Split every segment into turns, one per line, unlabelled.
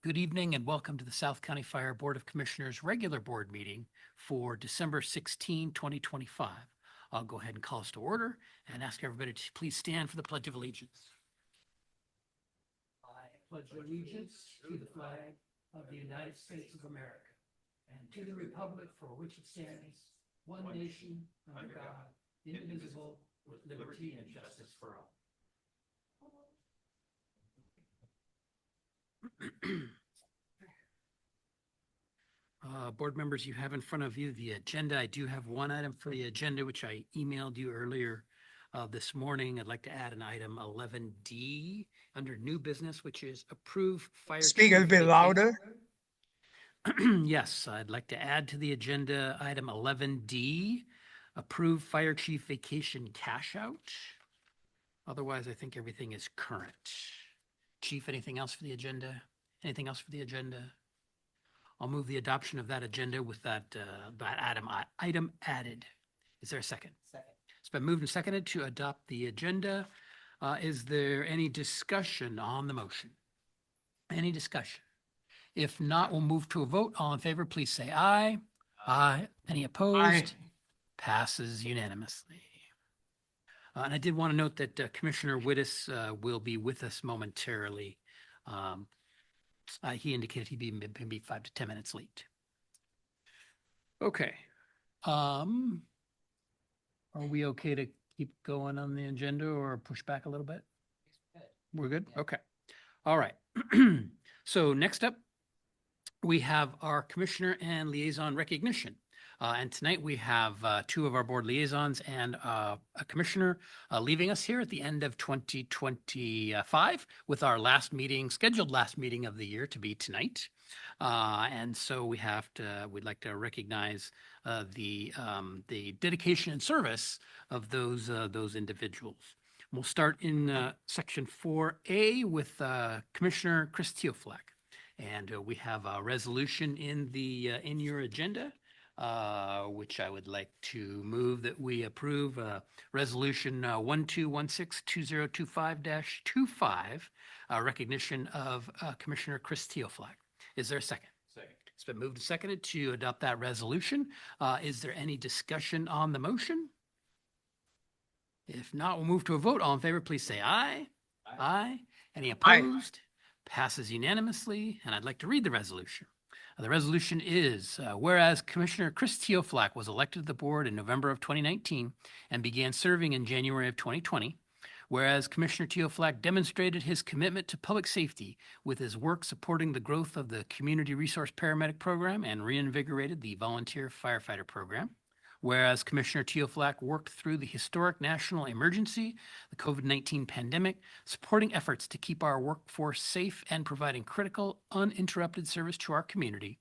Good evening and welcome to the South County Fire Board of Commissioners regular board meeting for December 16, 2025. I'll go ahead and call us to order and ask everybody to please stand for the Pledge of Allegiance. I pledge allegiance to the flag of the United States of America and to the republic for which it stands, one nation, under God, indivisible, with liberty and justice for all. Board members, you have in front of you the agenda. I do have one item for the agenda, which I emailed you earlier this morning. I'd like to add an item 11D under new business, which is approve fire.
Speak a bit louder.
Yes, I'd like to add to the agenda item 11D, approve fire chief vacation cash out. Otherwise, I think everything is current. Chief, anything else for the agenda? Anything else for the agenda? I'll move the adoption of that agenda with that item added. Is there a second?
Second.
It's been moved and seconded to adopt the agenda. Is there any discussion on the motion? Any discussion? If not, we'll move to a vote. All in favor, please say aye. Aye. Any opposed?
Aye.
Passes unanimously. And I did want to note that Commissioner Wittes will be with us momentarily. He indicated he'd be maybe 5 to 10 minutes late. Okay. Are we okay to keep going on the agenda or push back a little bit? We're good?
Yeah.
Okay. All right. So next up, we have our commissioner and liaison recognition. And tonight we have two of our board liaisons and a commissioner leaving us here at the end of 2025 with our scheduled last meeting of the year to be tonight. And so we'd like to recognize the dedication and service of those individuals. We'll start in section 4A with Commissioner Chris Teoflak. And we have a resolution in your agenda. Which I would like to move that we approve resolution 12162025-25, recognition of Commissioner Chris Teoflak. Is there a second?
Second.
It's been moved and seconded to adopt that resolution. Is there any discussion on the motion? If not, we'll move to a vote. All in favor, please say aye. Aye. Any opposed? Passes unanimously. And I'd like to read the resolution. The resolution is, whereas Commissioner Chris Teoflak was elected to the board in November of 2019 and began serving in January of 2020, whereas Commissioner Teoflak demonstrated his commitment to public safety with his work supporting the growth of the Community Resource Paramedic Program and reinvigorated the Volunteer Firefighter Program, whereas Commissioner Teoflak worked through the historic national emergency, the COVID-19 pandemic, supporting efforts to keep our workforce safe and providing critical, uninterrupted service to our community,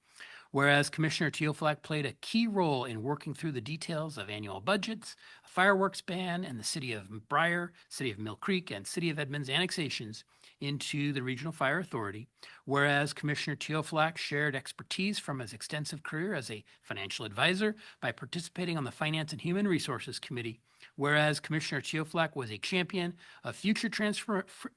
whereas Commissioner Teoflak played a key role in working through the details of annual budgets, a fireworks ban, and the City of Briar, City of Mill Creek, and City of Edmonds annexations into the Regional Fire Authority, whereas Commissioner Teoflak shared expertise from his extensive career as a financial advisor by participating on the Finance and Human Resources Committee, whereas Commissioner Teoflak was a champion of future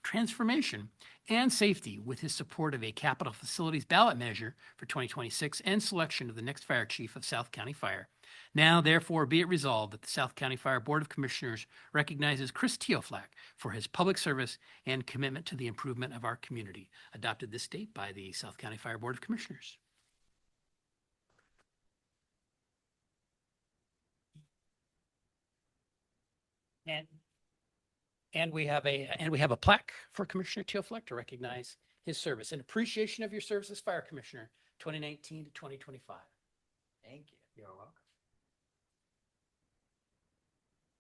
transformation and safety with his support of a capital facilities ballot measure for 2026 and selection of the next fire chief of South County Fire. Now, therefore, be it resolved that the South County Fire Board of Commissioners recognizes Chris Teoflak for his public service and commitment to the improvement of our community. Adopted this date by the South County Fire Board of Commissioners. And we have a plaque for Commissioner Teoflak to recognize his service and appreciation of your service as Fire Commissioner 2019 to 2025.
Thank you.
You're welcome.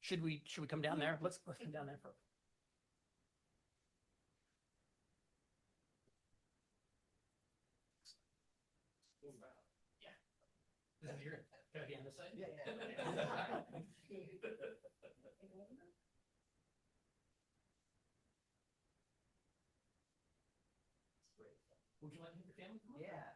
Should we come down there? Let's come down there for. Yeah. Is that your, can I be on this side?
Yeah.
Would you like to meet your family?
Yeah.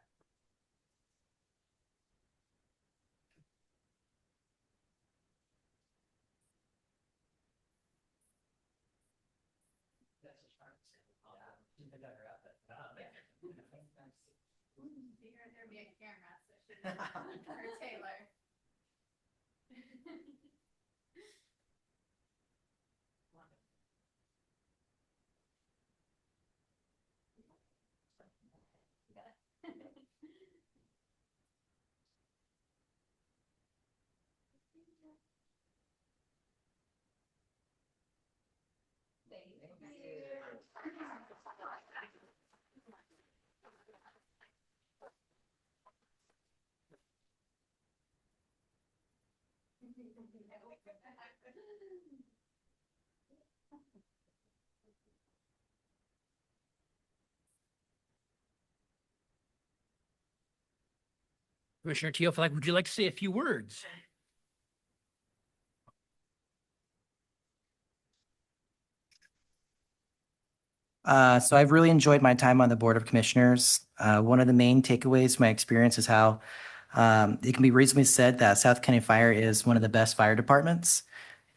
That's a smart. I got her out there.
Yeah.
Commissioner Teofilak, would you like to say a few words?
So I've really enjoyed my time on the Board of Commissioners. One of the main takeaways from my experience is how it can be reasonably said that South County Fire is one of the best fire departments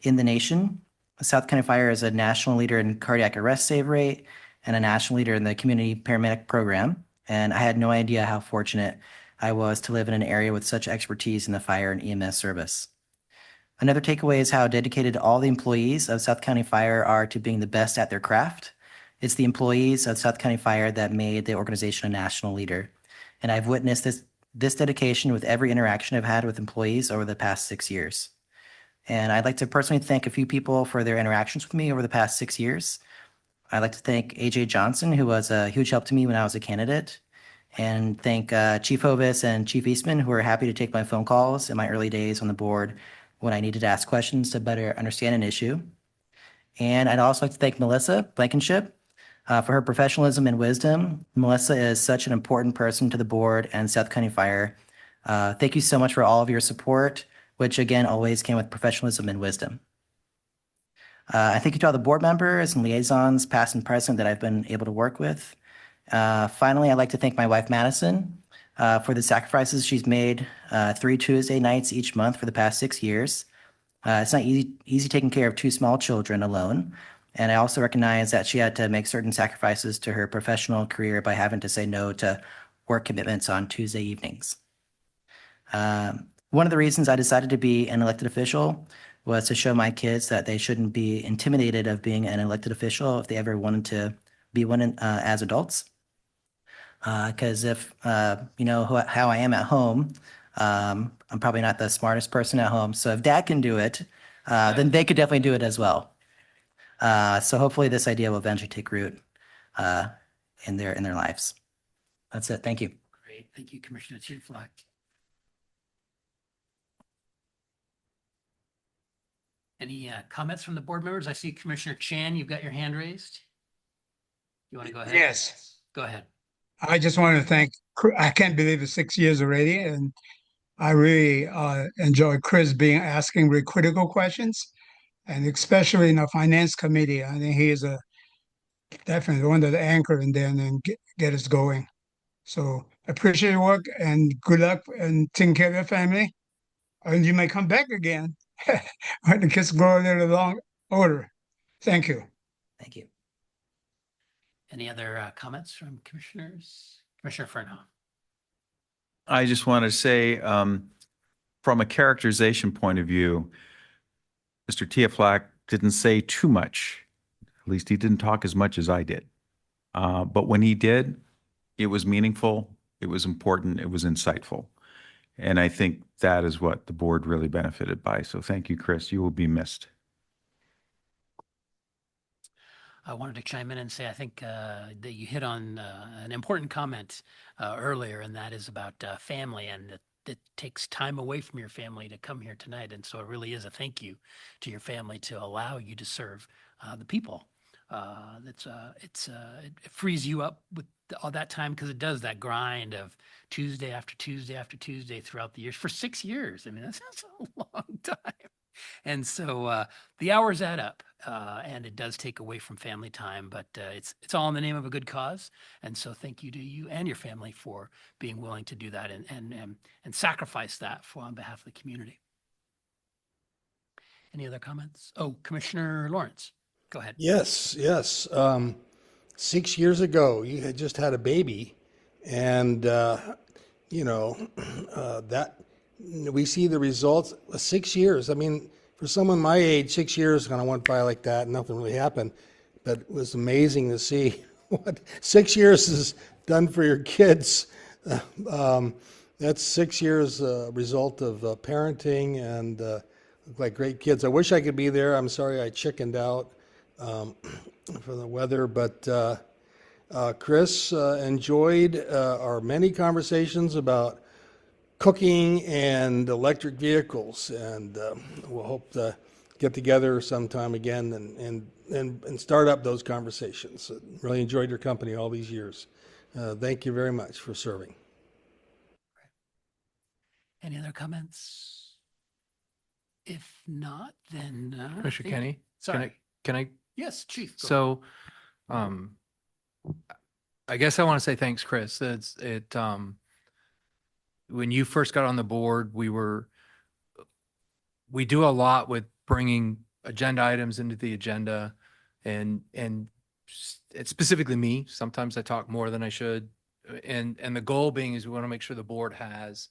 in the nation. South County Fire is a national leader in cardiac arrest save rate and a national leader in the community paramedic program. And I had no idea how fortunate I was to live in an area with such expertise in the fire and EMS service. Another takeaway is how dedicated all the employees of South County Fire are to being the best at their craft. It's the employees of South County Fire that made the organization a national leader. And I've witnessed this dedication with every interaction I've had with employees over the past 6 years. And I'd like to personally thank a few people for their interactions with me over the past 6 years. I'd like to thank AJ Johnson, who was a huge help to me when I was a candidate, and thank Chief Hovis and Chief Eastman, who were happy to take my phone calls in my early days on the board when I needed to ask questions to better understand an issue. And I'd also like to thank Melissa Blankenship for her professionalism and wisdom. Melissa is such an important person to the board and South County Fire. Thank you so much for all of your support, which again always came with professionalism and wisdom. I thank you to all the board members and liaisons, past and present, that I've been able to work with. Finally, I'd like to thank my wife, Madison, for the sacrifices she's made 3 Tuesday nights each month for the past 6 years. It's not easy taking care of 2 small children alone. And I also recognize that she had to make certain sacrifices to her professional career by having to say no to work commitments on Tuesday evenings. One of the reasons I decided to be an elected official was to show my kids that they shouldn't be intimidated of being an elected official if they ever wanted to be one as adults. Because if you know how I am at home, I'm probably not the smartest person at home. So if Dad can do it, then they could definitely do it as well. So hopefully this idea will eventually take root in their lives. That's it. Thank you.
Great. Thank you, Commissioner Teofilak. Any comments from the board members? I see Commissioner Chan, you've got your hand raised. You want to go ahead?
Yes,
Go ahead.
I just wanted to thank, I can't believe it's 6 years already. And I really enjoy Chris asking really critical questions, and especially in the finance committee. I think he is definitely one of the anchor in there and then get us going. So appreciate your work and good luck and taking care of your family. And you may come back again when the kids grow a little long older. Thank you.
Thank you.
Any other comments from commissioners? Commissioner Furno.
I just want to say, from a characterization point of view, Mr. Teofilak didn't say too much. At least he didn't talk as much as I did. But when he did, it was meaningful, it was important, it was insightful. And I think that is what the board really benefited by. So thank you, Chris. You will be missed.
I wanted to chime in and say, I think that you hit on an important comment earlier, and that is about family, and that it takes time away from your family to come here tonight. And so it really is a thank you to your family to allow you to serve the people. It frees you up with all that time, because it does that grind of Tuesday after Tuesday after Tuesday throughout the years for 6 years. I mean, that's a long time. And so the hours add up, and it does take away from family time, but it's all in the name of a good cause. And so thank you to you and your family for being willing to do that and sacrifice that on behalf of the community. Any other comments? Oh, Commissioner Lawrence, go ahead.
Yes. 6 years ago, you had just had a baby, and you know, that we see the results. 6 years. I mean, for someone my age, 6 years kind of went by like that, and nothing really happened. But it was amazing to see what 6 years has done for your kids. That's 6 years result of parenting and look like great kids. I wish I could be there. I'm sorry I chickened out for the weather, but Chris enjoyed our many conversations about cooking and electric vehicles, and we'll hope to get together sometime again and start up those conversations. Really enjoyed your company all these years. Thank you very much for serving.
Any other comments? If not, then.
Commissioner Kenny,
Sorry.
can I,
Yes, Chief. go
so, I guess I want to say thanks, Chris. When you first got on the board, we do a lot with bringing agenda items into the agenda and it's specifically me. Sometimes I talk more than I should. And the goal being is we want to make sure the board has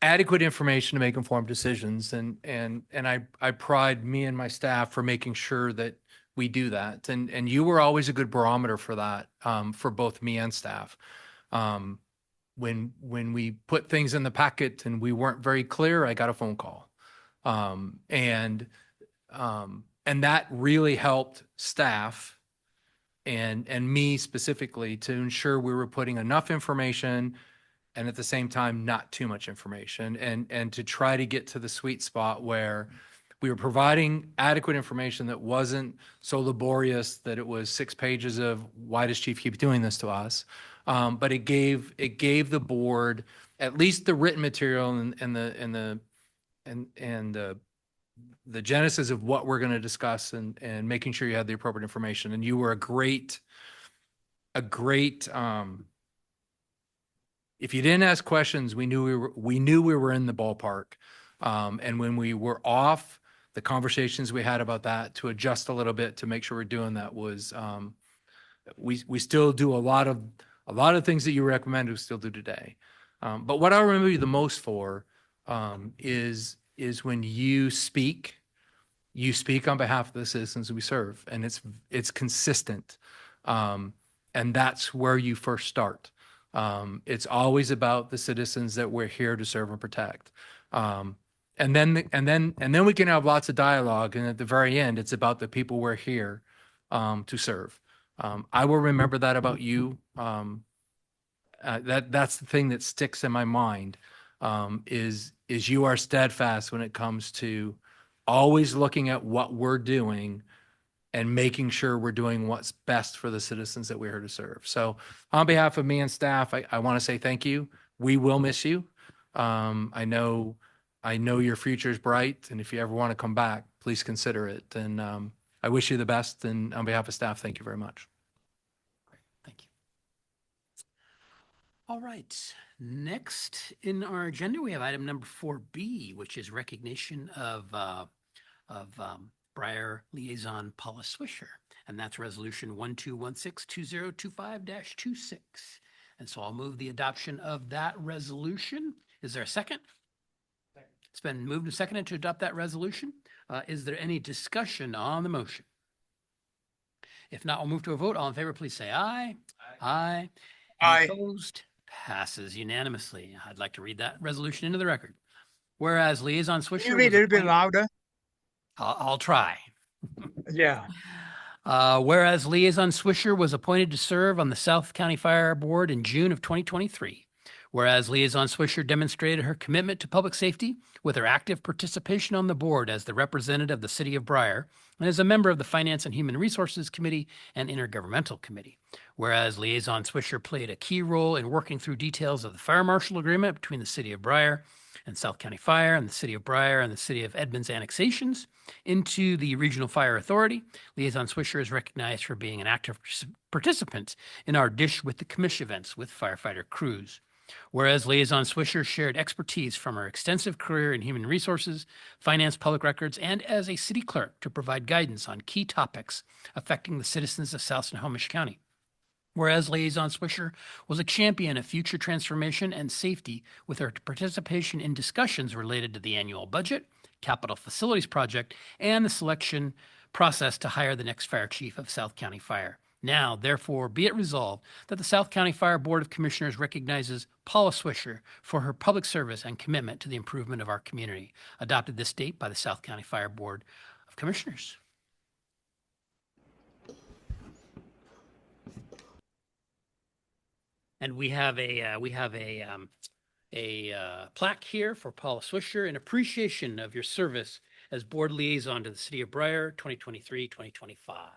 adequate information to make informed decisions. And I pride me and my staff for making sure that we do that. And you were always a good barometer for that, for both me and staff. When we put things in the packet and we weren't very clear, I got a phone call. And that really helped staff and me specifically to ensure we were putting enough information and at the same time, not too much information, and to try to get to the sweet spot where we were providing adequate information that wasn't so laborious that it was 6 pages of why does Chief keep doing this to us? But it gave the board at least the written material and the genesis of what we're going to discuss and making sure you had the appropriate information. And you were a great if you didn't ask questions, we knew we were in the ballpark. And when we were off, the conversations we had about that to adjust a little bit to make sure we're doing that was, we still do a lot of things that you recommend we still do today. But what I remember you the most for, is when you speak on behalf of the citizens we serve, and it's consistent. And that's where you first start. It's always about the citizens that we're here to serve and protect. And then we can have lots of dialogue. And at the very end, it's about the people we're here, to serve. I will remember that about you. That's the thing that sticks in my mind, is you are steadfast when it comes to always looking at what we're doing and making sure we're doing what's best for the citizens that we're here to serve. So on behalf of me and staff, I want to say thank you. We will miss you. I know your future is bright, and if you ever want to come back, please consider it. And I wish you the best. And on behalf of staff, thank you very much.
Thank you. All right. Next in our agenda, we have item number 4B, which is recognition of Briar Liaison Paula Swisher, and that's resolution 12162025-26. And so I'll move the adoption of that resolution. Is there a second? Second. It's been moved and seconded to adopt that resolution. Is there any discussion on the motion? If not, we'll move to a vote. All in favor, please say aye. Aye. Any opposed? Passes unanimously. I'd like to read that resolution into the record. Whereas Liaison Swisher.
Can you read it a bit louder?
I'll try.
Yeah.
Whereas Liaison Swisher was appointed to serve on the South County Fire Board in June of 2023. Whereas Liaison Swisher demonstrated her commitment to public safety with her active participation on the board as the representative of the City of Briar and as a member of the Finance and Human Resources Committee and Intergovernmental Committee. Whereas Liaison Swisher played a key role in working through details of the fire marshal agreement between the City of Briar and South County Fire and the City of Briar and the City of Edmonds annexations into the Regional Fire Authority, Liaison Swisher is recognized for being an active participant in our Dish with the Commish events with firefighter crews. Whereas Liaison Swisher shared expertise from her extensive career in human resources, finance, public records, and as a city clerk to provide guidance on key topics affecting the citizens of South Snohomish County. Whereas Liaison Swisher was a champion of future transformation and safety with her participation in discussions related to the annual budget, capital facilities project, and the selection process to hire the next fire chief of South County Fire. Now, therefore, be it resolved that the South County Fire Board of Commissioners recognizes Paula Swisher for her public service and commitment to the improvement of our community. Adopted this date by the South County Fire Board of Commissioners. And we have a plaque here for Paula Swisher in appreciation of your service as board liaison to the city of Briar, 2023-2025.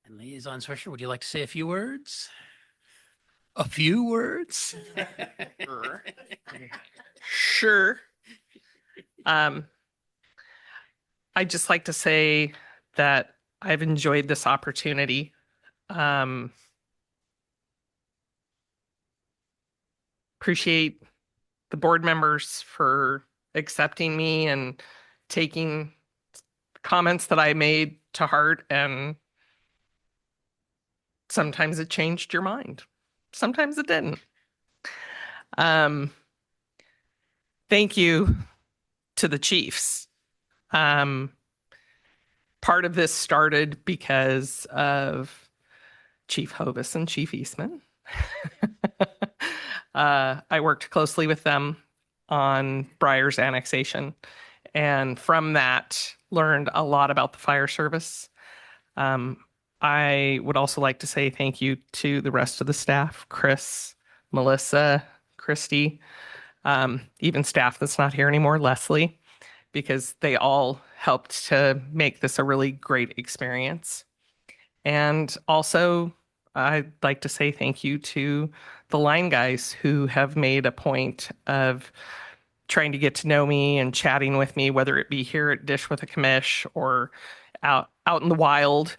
And Liaison Swisher, would you like to say a few words? A few words?
Sure. I'd just like to say that I've enjoyed this opportunity. Appreciate the board members for accepting me and taking comments that I made to heart, and sometimes it changed your mind. Sometimes it didn't. Thank you to the chiefs. Part of this started because of Chief Hovis and Chief Eastman. I worked closely with them on Briar's annexation, and from that learned a lot about the fire service. I would also like to say thank you to the rest of the staff, Chris, Melissa, Christy, even staff that's not here anymore, Leslie, because they all helped to make this a really great experience. And also, I'd like to say thank you to the line guys who have made a point of trying to get to know me and chatting with me, whether it be here at Dish with a Commish or out in the wild,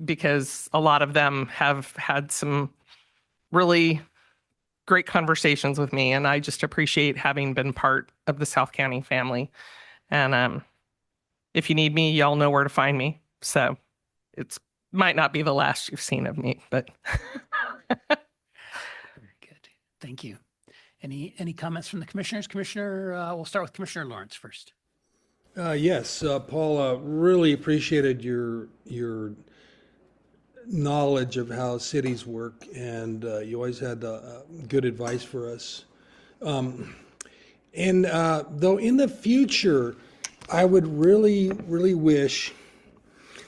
because a lot of them have had some really great conversations with me, and I just appreciate having been part of the South County family. And if you need me, y'all know where to find me. So it's might not be the last you've seen of me, but
Very good. Thank you. Any comments from the commissioners? Commissioner, we'll start with Commissioner Lawrence first.
Yes, Paula, really appreciated your knowledge of how cities work, and you always had good advice for us. And though in the future, I would really, really wish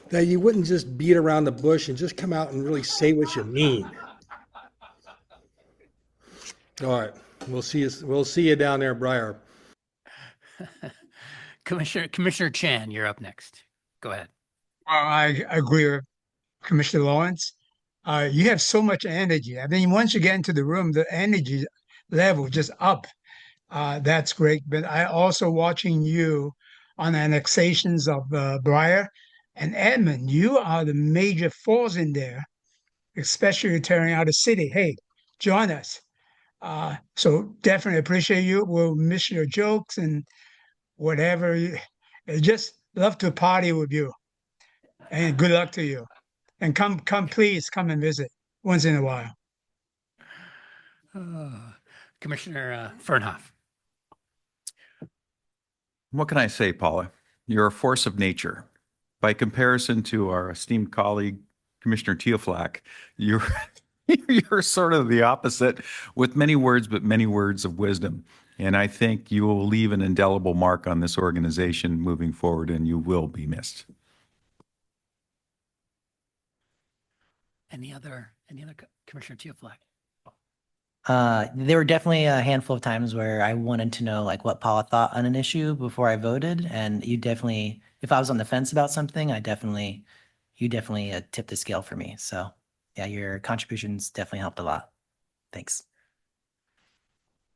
that you wouldn't just beat around the bush and just come out and really say what you mean. All right, we'll see you down there, Briar.
Commissioner Chan, you're up next. Go ahead.
I agree with Commissioner Lawrence. You have so much energy. I mean, once you get into the room, the energy level just up. That's great. But I also watching you on annexations of Briar and Edmond. You are the major force in there, especially tearing out a city. Hey, join us. So definitely appreciate you. We'll miss your jokes and whatever. Just love to party with you. And good luck to you. And please come and visit once in a while.
Commissioner Fernhoff.
What can I say, Paula? You're a force of nature. By comparison to our esteemed colleague, Commissioner Teoflack, you're you're sort of the opposite, with many words, but many words of wisdom. And I think you will leave an indelible mark on this organization moving forward, and you will be missed.
Any other Commissioner Teoflack?
There were definitely a handful of times where I wanted to know like what Paula thought on an issue before I voted, and you definitely, if I was on the fence about something, you definitely tipped the scale for me. So yeah, your contributions definitely helped a lot. Thanks.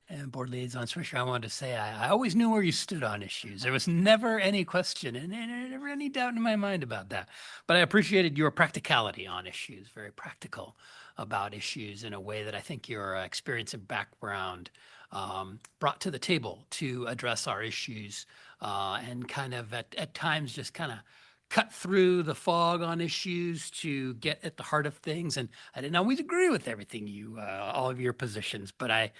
And Board Liaison Swisher, I wanted to say I always knew where you stood on issues. There was never any question and never any doubt in my mind about that. But I appreciated your practicality on issues, very practical about issues in a way that I think your experience and background brought to the table to address our issues and kind of at times just kind of cut through the fog on issues to get at the heart of things. And I didn't always agree with everything you, all of your positions, but I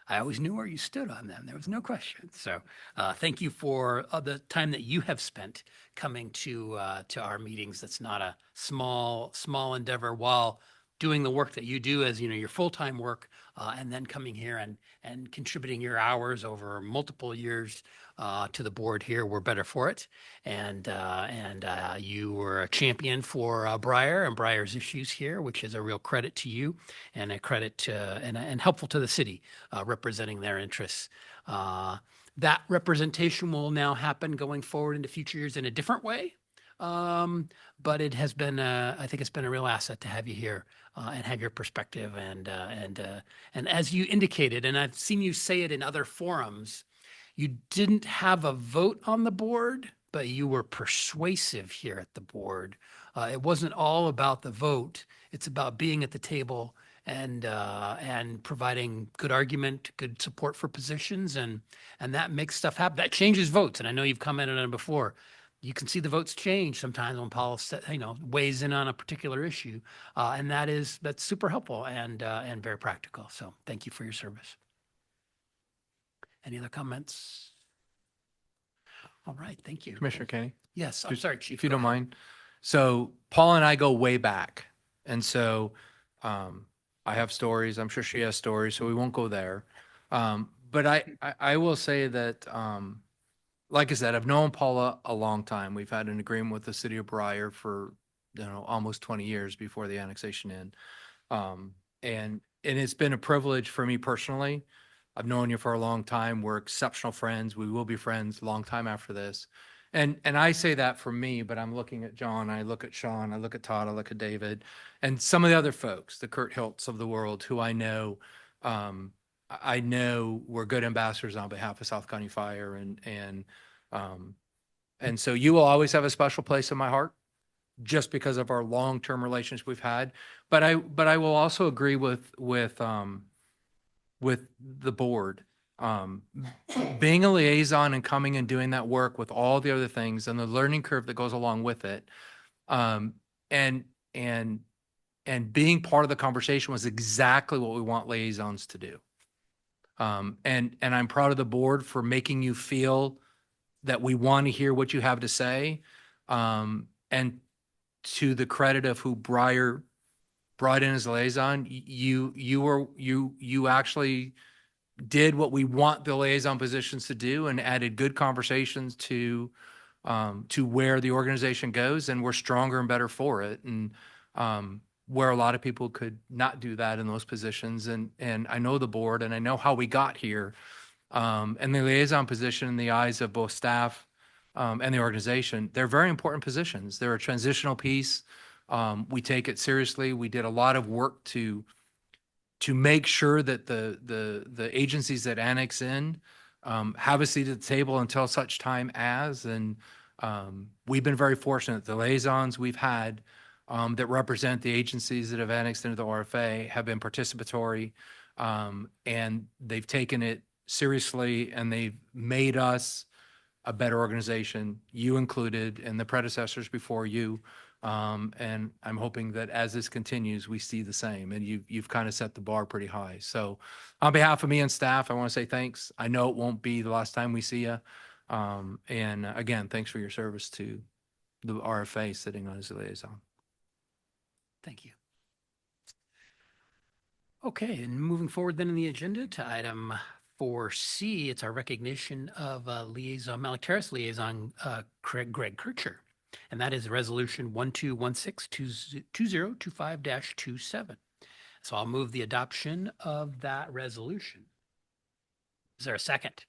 always knew where you stood on them. There was no question. So thank you for the time that you have spent coming to our meetings. That's not a small endeavor while doing the work that you do as your full-time work, and then coming here and contributing your hours over multiple years to the board here. We're better for it. And you were a champion for Briar and Briar's issues here, which is a real credit to you and a credit to, and helpful to the city representing their interests. That representation will now happen going forward into future years in a different way. But it has been, I think it's been a real asset to have you here and have your perspective. And as you indicated, and I've seen you say it in other forums, you didn't have a vote on the board, but you were persuasive here at the board. It wasn't all about the vote. It's about being at the table and providing good argument, good support for positions, and that makes stuff happen. That changes votes, and I know you've commented on it before. You can see the votes change sometimes when Paul weighs in on a particular issue, and that's super helpful and very practical. So thank you for your service. Any other comments? All right, thank you.
Commissioner Kenny?
Yes, I'm
Just-
sorry, Chief.
If you
go
don't
ahead.
mind. So Paul and I go way back. And so I have stories. I'm sure she has stories, so we won't go there. But I will say that, like I said, I've known Paula a long time. We've had an agreement with the city of Briar for, almost 20 years before the annexation in. And it's been a privilege for me personally. I've known you for a long time. We're exceptional friends. We will be friends a long time after this. And I say that for me, but I'm looking at John, I look at Sean, I look at Todd, I look at David, and some of the other folks, the Kurt Hiltz of the world, who I know we're good ambassadors on behalf of South County Fire, and so you will always have a special place in my heart, just because of our long-term relationship we've had. But I will also agree with the board. Being a liaison and coming and doing that work with all the other things and the learning curve that goes along with it, and being part of the conversation was exactly what we want liaisons to do. And I'm proud of the board for making you feel that we want to hear what you have to say. And to the credit of who Briar brought in as a liaison, you actually did what we want the liaison positions to do and added good conversations to where the organization goes, and we're stronger and better for it. And where a lot of people could not do that in those positions. And I know the board and I know how we got here. And the liaison position in the eyes of both staff and the organization, they're very important positions. They're a transitional piece. We take it seriously. We did a lot of work to make sure that the agencies that annex in have a seat at the table until such time as, and we've been very fortunate. The liaisons we've had that represent the agencies that have annexed into the RFA have been participatory, and they've taken it seriously, and they've made us a better organization, you included, and the predecessors before you. And I'm hoping that as this continues, we see the same, and you've kind of set the bar pretty high. So on behalf of me and staff, I want to say thanks. I know it won't be the last time we see you. And again, thanks for your service to the RFA sitting on as a liaison.
Thank you. Okay, and moving forward then in the agenda to item 4C, it's our recognition of liaison, Malik Terrace liaison, Greg Kircher. And that is resolution 1216-2025-27. So I'll move the adoption of that resolution. Is there a second?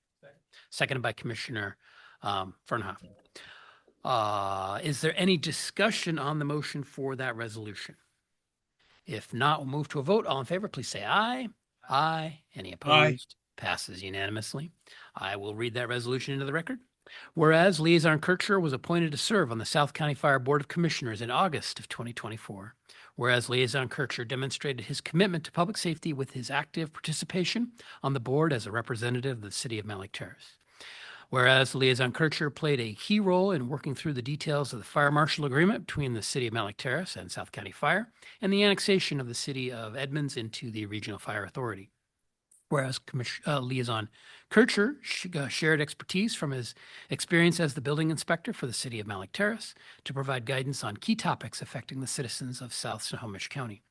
Seconded by Commissioner Fernhoff. Is there any discussion on the motion for that resolution? If not, we'll move to a vote. All in favor, please say aye. Aye. Any opposed? Passes unanimously. I will read that resolution into the record. Whereas Liaison Kircher was appointed to serve on the South County Fire Board of Commissioners in August of 2024. Whereas Liaison Kircher demonstrated his commitment to public safety with his active participation on the board as a representative of the city of Mount Lake Terrace. Whereas Liaison Kircher played a key role in working through the details of the fire marshal agreement between the city of Mount Lake Terrace and South County Fire and the annexation of the city of Edmonds into the Regional Fire Authority. Whereas Liaison Kircher shared expertise from his experience as the building inspector for the city of Mount Lake Terrace to provide guidance on key topics affecting the citizens of South Snohomish County.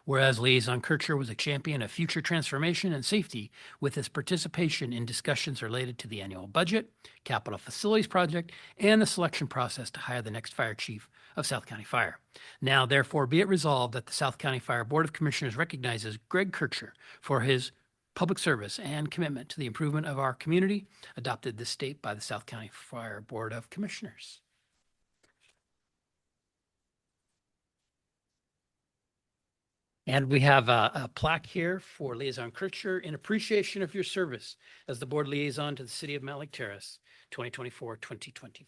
Whereas Liaison Kircher was a champion of future transformation and safety with his participation in discussions related to the annual budget, capital facilities project, and the selection process to hire the next fire chief of South County Fire. Now, therefore, be it resolved that the South County Fire Board of Commissioners recognizes Greg Kircher for his public service and commitment to the improvement of our community, adopted this state by the South County Fire Board of Commissioners. And we have a plaque here for Liaison Kircher in appreciation of your service as the board liaison to the city of Mount Lake Terrace, 2024-2025.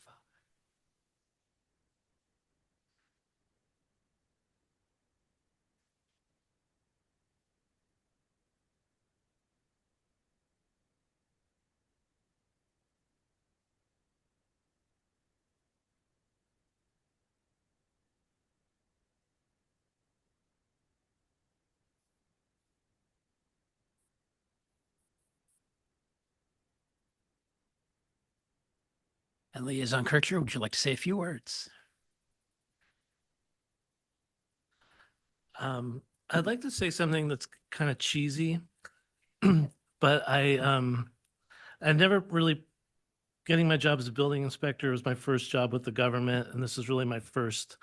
And Liaison Kircher, would you like to say a few words?
I'd like to say something that's kind of cheesy, but I never really getting my job as a building inspector was my first job with the government, and this is really my first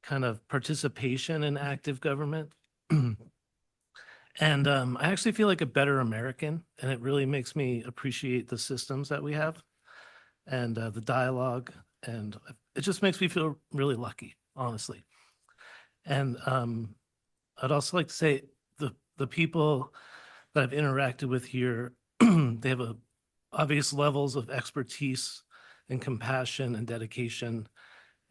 kind of participation in active government. And I actually feel like a better American, and it really makes me appreciate the systems that we have and the dialogue, and it just makes me feel really lucky, honestly. And I'd also like to say the people that I've interacted with here, they have obvious levels of expertise and compassion and dedication.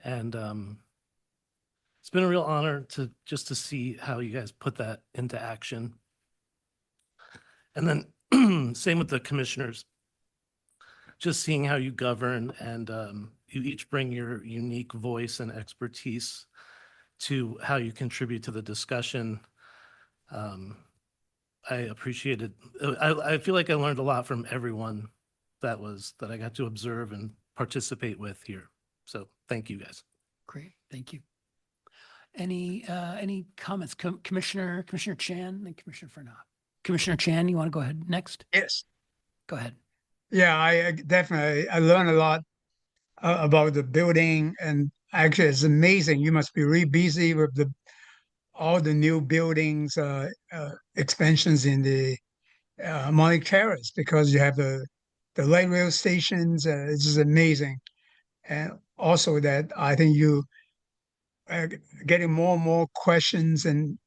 And it's been a real honor to see how you guys put that into action. And then same with the commissioners, just seeing how you govern and you each bring your unique voice and expertise to how you contribute to the discussion. I appreciated, I feel like I learned a lot from everyone that I got to observe and participate with here. So thank you guys.
Great, thank you. Any comments? Commissioner Chan and Commissioner Fernand. Commissioner Chan, you want to go ahead next?
Yes.
Go ahead.
Yeah, I definitely, I learned a lot about the building, and actually it's amazing. You must be really busy with all the new buildings, expansions in the Mount Lake Terrace, because you have the light rail stations. It's just amazing. And also that I think you getting more and more questions and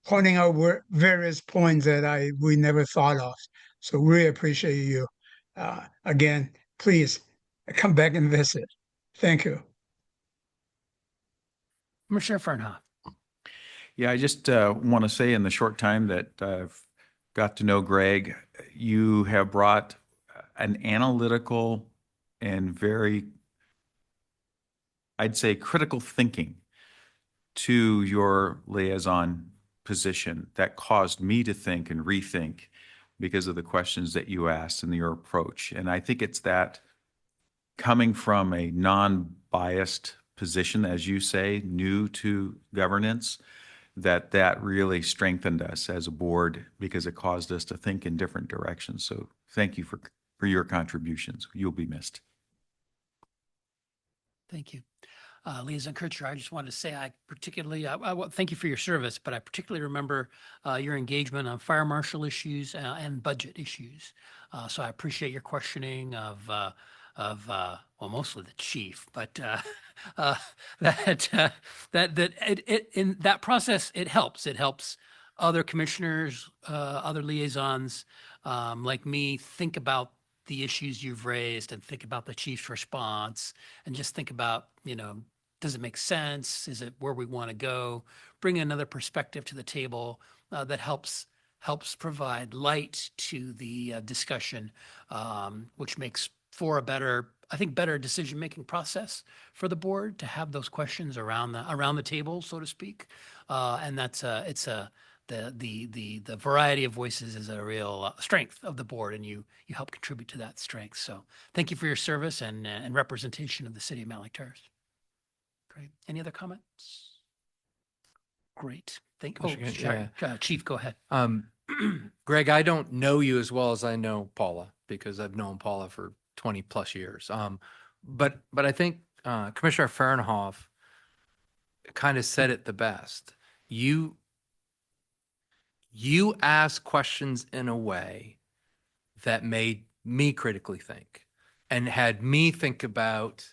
pointing out various points that we never thought of. So really appreciate you. Again, please come back and visit. Thank you.
Commissioner Fernand.
Yeah, I just want to say in the short time that I've got to know Greg, you have brought an analytical and very, I'd say, critical thinking to your liaison position that caused me to think and rethink because of the questions that you asked and your approach. And I think it's that coming from a non-biased position, as you say, new to governance, that really strengthened us as a board because it caused us to think in different directions. So thank you for your contributions. You'll be missed.
Thank you. Liaison Kircher, I just wanted to say I particularly, thank you for your service, but I particularly remember your engagement on fire marshal issues and budget issues. So I appreciate your questioning of well, mostly the chief, but that in that process, it helps. It helps other commissioners, other liaisons like me think about the issues you've raised and think about the chief's response and just think about, does it make sense? Is it where we want to go? Bring another perspective to the table that helps provide light to the discussion, which makes for a better, I think, better decision-making process for the board to have those questions around the table, so to speak. And the variety of voices is a real strength of the board, and you help contribute to that strength. So thank you for your service and representation of the city of Mount Lake Terrace. Great. Any other comments? Great. Chief, go ahead.
Greg, I don't know you as well as I know Paula because I've known Paula for 20 plus years. But I think Commissioner Fahrenhoff kind of said it the best. You ask questions in a way that made me critically think and had me think about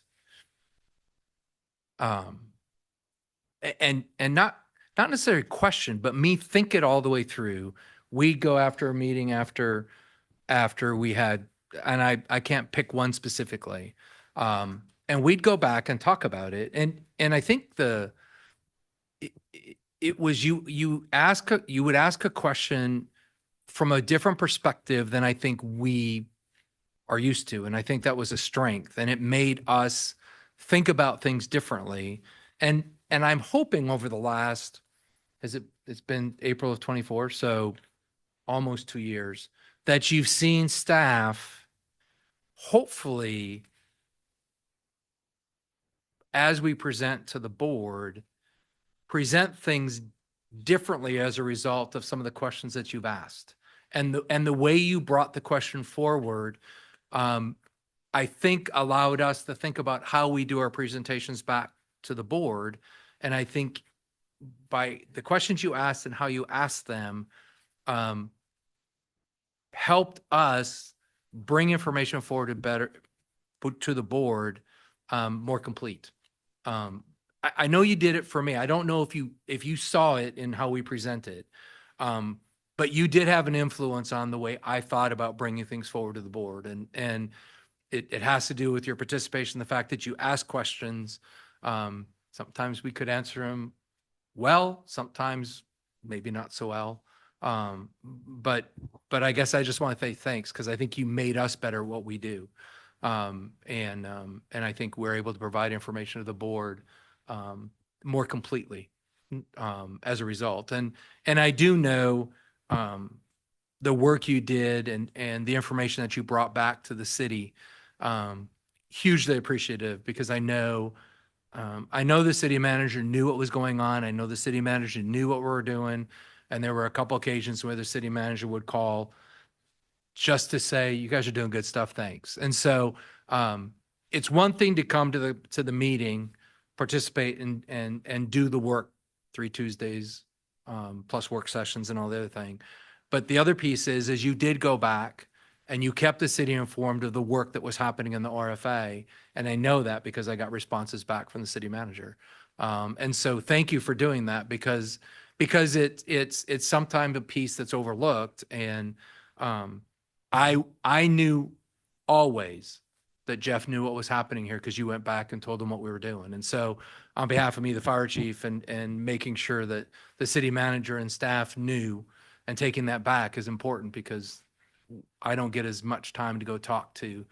and not necessarily question, but me think it all the way through. We'd go after a meeting after we had, and I can't pick one specifically. And we'd go back and talk about it. And I think it was you would ask a question from a different perspective than I think we are used to. And I think that was a strength, and it made us think about things differently. And I'm hoping over the last, it's been April of 24, so almost 2 years, that you've seen staff, hopefully, as we present to the board, present things differently as a result of some of the questions that you've asked. And the way you brought the question forward, I think allowed us to think about how we do our presentations back to the board. And I think by the questions you asked and how you asked them, helped us bring information forward to the board more complete. I know you did it for me. I don't know if you saw it in how we presented, but you did have an influence on the way I thought about bringing things forward to the board. And it has to do with your participation, the fact that you ask questions. Sometimes we could answer them well, sometimes maybe not so well. But I guess I just want to say thanks because I think you made us better at what we do. And I think we're able to provide information to the board more completely as a result. And I do know the work you did and the information that you brought back to the city, hugely appreciative because I know the city manager knew what was going on. I know the city manager knew what we were doing. And there were a couple occasions where the city manager would call just to say, you guys are doing good stuff. Thanks. And so it's one thing to come to the meeting, participate and do the work 3 Tuesdays plus work sessions and all the other thing. But the other piece is you did go back and you kept the city informed of the work that was happening in the RFA. And I know that because I got responses back from the city manager. And so thank you for doing that because it's sometimes a piece that's overlooked. And I knew always that Jeff knew what was happening here because you went back and told him what we were doing. And so on behalf of me, the fire chief, and making sure that the city manager and staff knew and taking that back is important because I don't get as much time to go talk to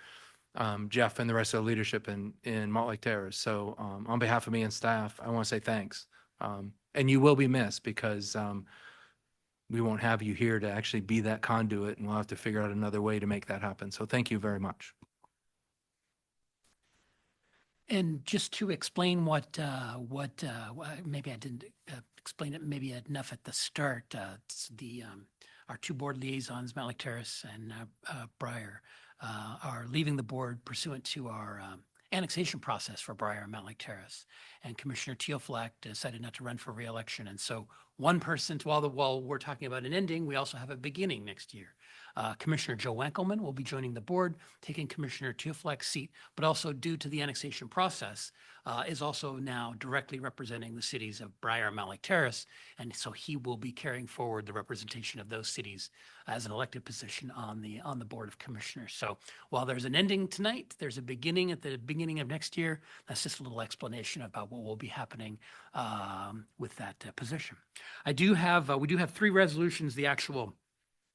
Jeff and the rest of the leadership in Mount Lake Terrace. So on behalf of me and staff, I want to say thanks. And you will be missed because we won't have you here to actually be that conduit, and we'll have to figure out another way to make that happen. So thank you very much.
And just to explain what maybe I didn't explain it maybe enough at the start, our 2 board liaisons, Mount Lake Terrace and Briar, are leaving the board pursuant to our annexation process for Briar and Mount Lake Terrace. And Commissioner Teoflack decided not to run for re-election. And so one person, while we're talking about an ending, we also have a beginning next year. Commissioner Joe Wankelman will be joining the board, taking Commissioner Teoflec's seat, but also due to the annexation process, is also now directly representing the cities of Briar and Malik Terrace. And so he will be carrying forward the representation of those cities as an elected position on the Board of Commissioners. So while there's an ending tonight, there's a beginning at the beginning of next year. That's just a little explanation about what will be happening with that position. We do have 3 resolutions, the actual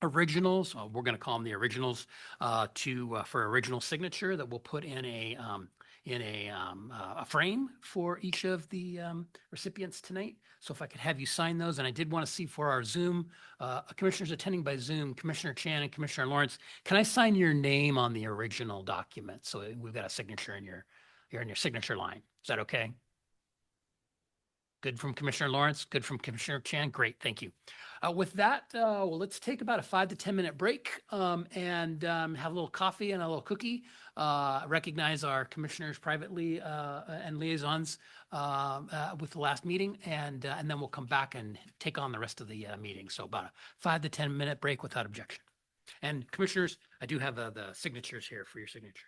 originals, we're going to call them the originals, for original signature that we'll put in a frame for each of the recipients tonight. So if I could have you sign those, and I did want to see for our Zoom commissioners attending by Zoom, Commissioner Chan and Commissioner Lawrence, can I sign your name on the original document? So we've got a signature in your signature line. Is that okay? Good from Commissioner Lawrence, good from Commissioner Chan. Great, thank you. With that, let's take about a 5 to 10 minute break and have a little coffee and a little cookie. Recognize our commissioners privately and liaisons with the last meeting, and then we'll come back and take on the rest of the meeting. So about a 5 to 10 minute break without objection. And commissioners, I do have the signatures here for your signature.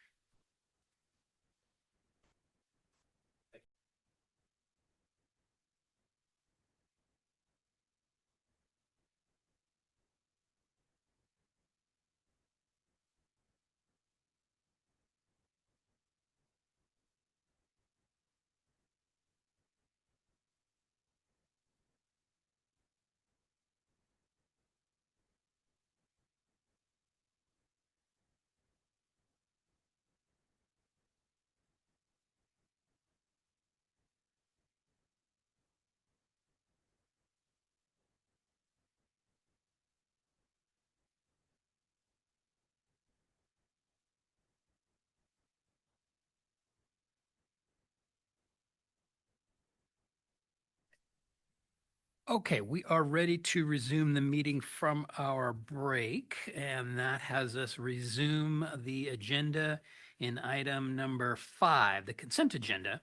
Okay, we are ready to resume the meeting from our break, and that has us resume the agenda in item number 5, the consent agenda.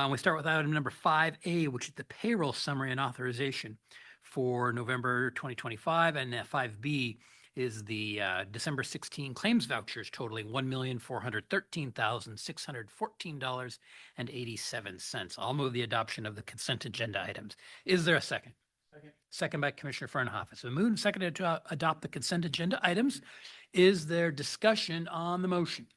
We start with item number 5A, which is the payroll summary and authorization for November 2025, and 5B is the December 16 claims vouchers totaling $1,413,614.87. I'll move the adoption of the consent agenda items. Is there a second? Second by Commissioner Fernhoff. So moved and seconded to adopt the consent agenda items. Is there discussion on the motion?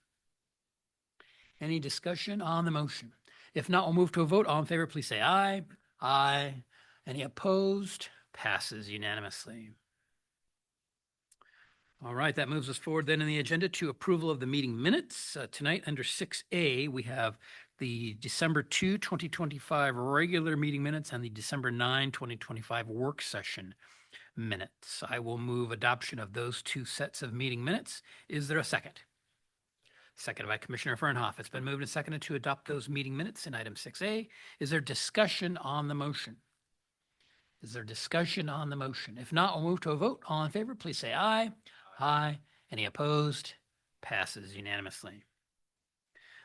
Any discussion on the motion? If not, we'll move to a vote. All in favor, please say aye. Aye. Any opposed? Passes unanimously. All right, that moves us forward then in the agenda to approval of the meeting minutes. Tonight under 6A, we have the December 2, 2025 regular meeting minutes and the December 9, 2025 work session minutes. I will move adoption of those 2 sets of meeting minutes. Is there a second? Seconded by Commissioner Fernhoff. It's been moved and seconded to adopt those meeting minutes in item 6A. Is there discussion on the motion? Is there discussion on the motion? If not, we'll move to a vote. All in favor, please say aye. Aye. Any opposed? Passes unanimously.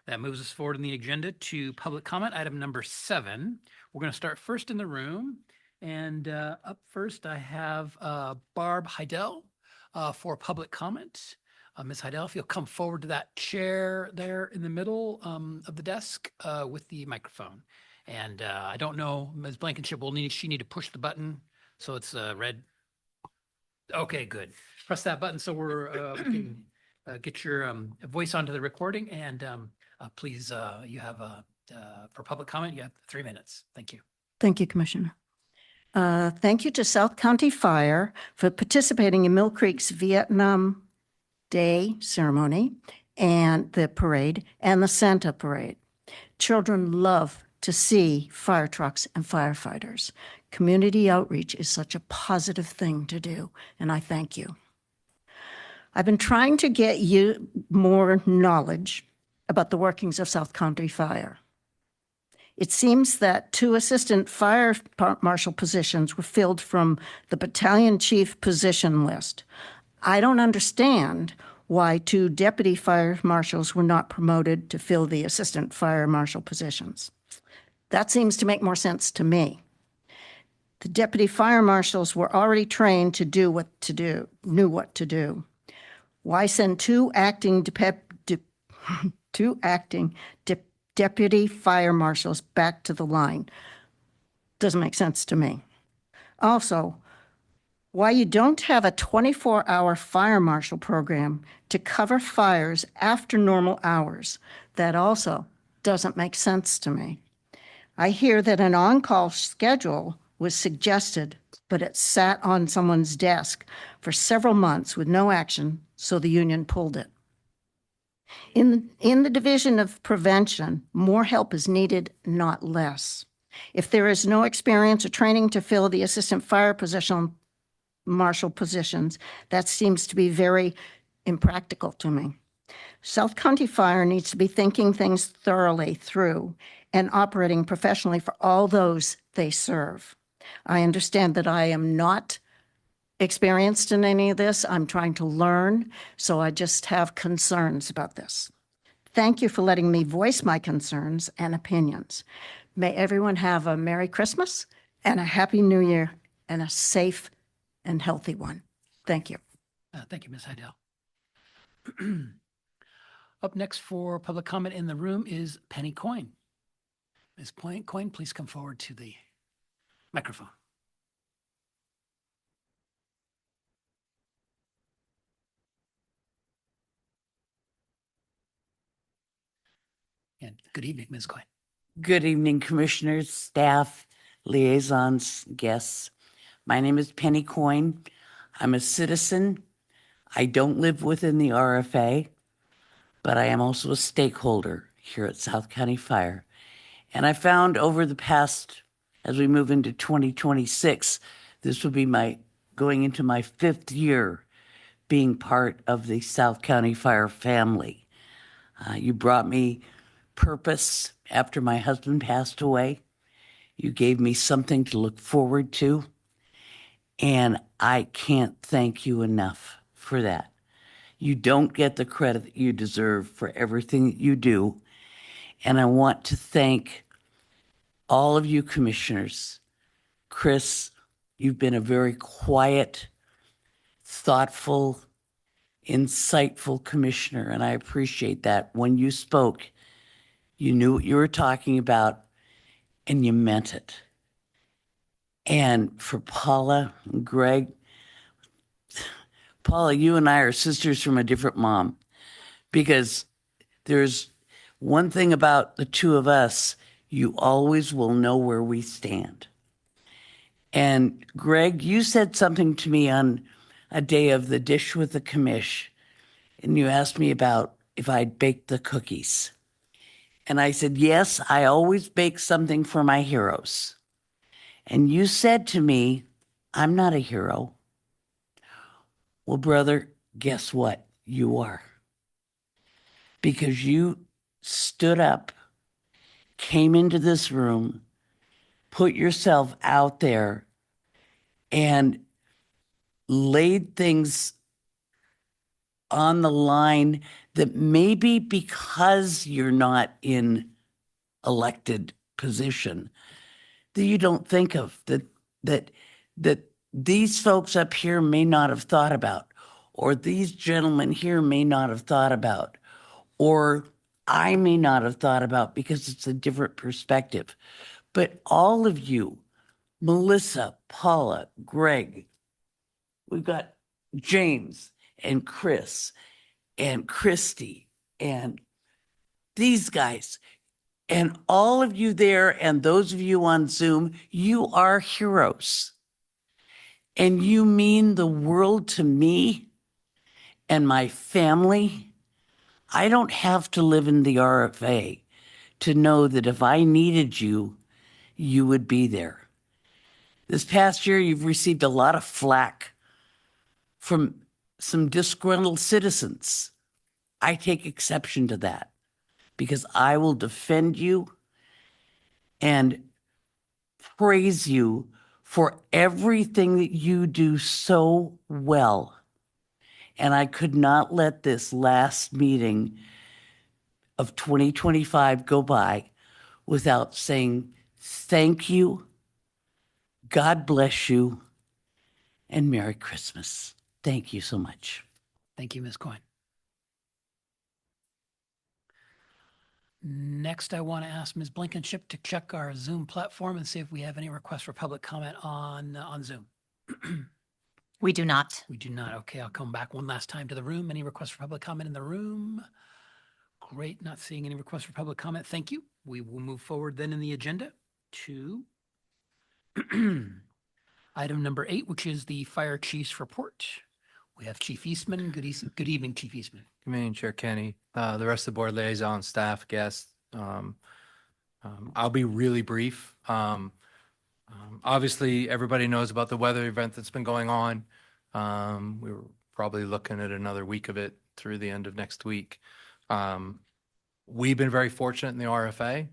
That moves us forward in the agenda to public comment, item number 7. We're going to start first in the room. And up first, I have Barb Heidel for public comment. Ms. Heidel, if you'll come forward to that chair there in the middle of the desk with the microphone. And I don't know, Ms. Blankenship she need to push the button so it's red. Okay, good. Press that button so we can get your voice onto the recording. And please, you have for public comment, you have 3 minutes. Thank you.
Thank you, Commissioner. Thank you to South County Fire for participating in Mill Creek's Vietnam Day ceremony and the parade and the Santa parade. Children love to see fire trucks and firefighters. Community outreach is such a positive thing to do, and I thank you. I've been trying to get you more knowledge about the workings of South County Fire. It seems that 2 assistant fire marshal positions were filled from the battalion chief position list. I don't understand why 2 deputy fire marshals were not promoted to fill the assistant fire marshal positions. That seems to make more sense to me. The deputy fire marshals were already trained to do what to do, knew what to do. Why send two acting deputy fire marshals back to the line? Doesn't make sense to me. Also, why you don't have a 24-hour fire marshal program to cover fires after normal hours. That also doesn't make sense to me. I hear that an on-call schedule was suggested, but it sat on someone's desk for several months with no action, so the union pulled it. In the Division of Prevention, more help is needed, not less. If there is no experience or training to fill the assistant fire marshal positions, that seems to be very impractical to me. South County Fire needs to be thinking things thoroughly through and operating professionally for all those they serve. I understand that I am not experienced in any of this. I'm trying to learn, so I just have concerns about this. Thank you for letting me voice my concerns and opinions. May everyone have a Merry Christmas and a Happy New Year and a safe and healthy one. Thank you.
Thank you, Ms. Heidel. Up next for public comment in the room is Penny Coyne. Ms. Coyne, please come forward to the microphone. And good evening, Ms. Coyne.
Good evening, commissioners, staff, liaisons, guests. My name is Penny Coyne. I'm a citizen. I don't live within the RFA, but I am also a stakeholder here at South County Fire. And I found over the past, as we move into 2026, this will be going into my 5th year being part of the South County Fire family. You brought me purpose after my husband passed away. You gave me something to look forward to. And I can't thank you enough for that. You don't get the credit that you deserve for everything that you do. And I want to thank all of you commissioners. Chris, you've been a very quiet, thoughtful, insightful commissioner, and I appreciate that. When you spoke, you knew what you were talking about, and you meant it. And for Paula and Greg, Paula, you and I are sisters from a different mom, because there's one thing about the two of us, you always will know where we stand. And Greg, you said something to me on a day of the Dish with the Commish, and you asked me about if I'd baked the cookies. And I said, yes, I always bake something for my heroes. And you said to me, I'm not a hero. Well, brother, guess what? You are. Because you stood up, came into this room, put yourself out there, and laid things on the line that maybe because you're not in elected position that you don't think of, that these folks up here may not have thought about, or these gentlemen here may not have thought about, or I may not have thought about, because it's a different perspective. But all of you, Melissa, Paula, Greg, we've got James and Chris and Christy and these guys and all of you there and those of you on Zoom, you are heroes. And you mean the world to me and my family. I don't have to live in the RFA to know that if I needed you, you would be there. This past year, you've received a lot of flack from some disgruntled citizens. I take exception to that because I will defend you and praise you for everything that you do so well. And I could not let this last meeting of 2025 go by without saying thank you, God bless you, and Merry Christmas. Thank you so much.
Thank you, Ms. Coyne. Next, I want to ask Ms. Blankenship to check our Zoom platform and see if we have any requests for public comment on Zoom.
We do not.
We do not. Okay, I'll come back one last time to the room. Any requests for public comment in the room? Great, not seeing any requests for public comment. Thank you. We will move forward then in the agenda to item number 8, which is the fire chief's report. We have Chief Eastman. Good evening, Chief Eastman.
Good evening, Chair Kenny, the rest of the board liaison, staff, guests. I'll be really brief. Obviously, everybody knows about the weather event that's been going on. We were probably looking at another week of it through the end of next week. We've been very fortunate in the RFA.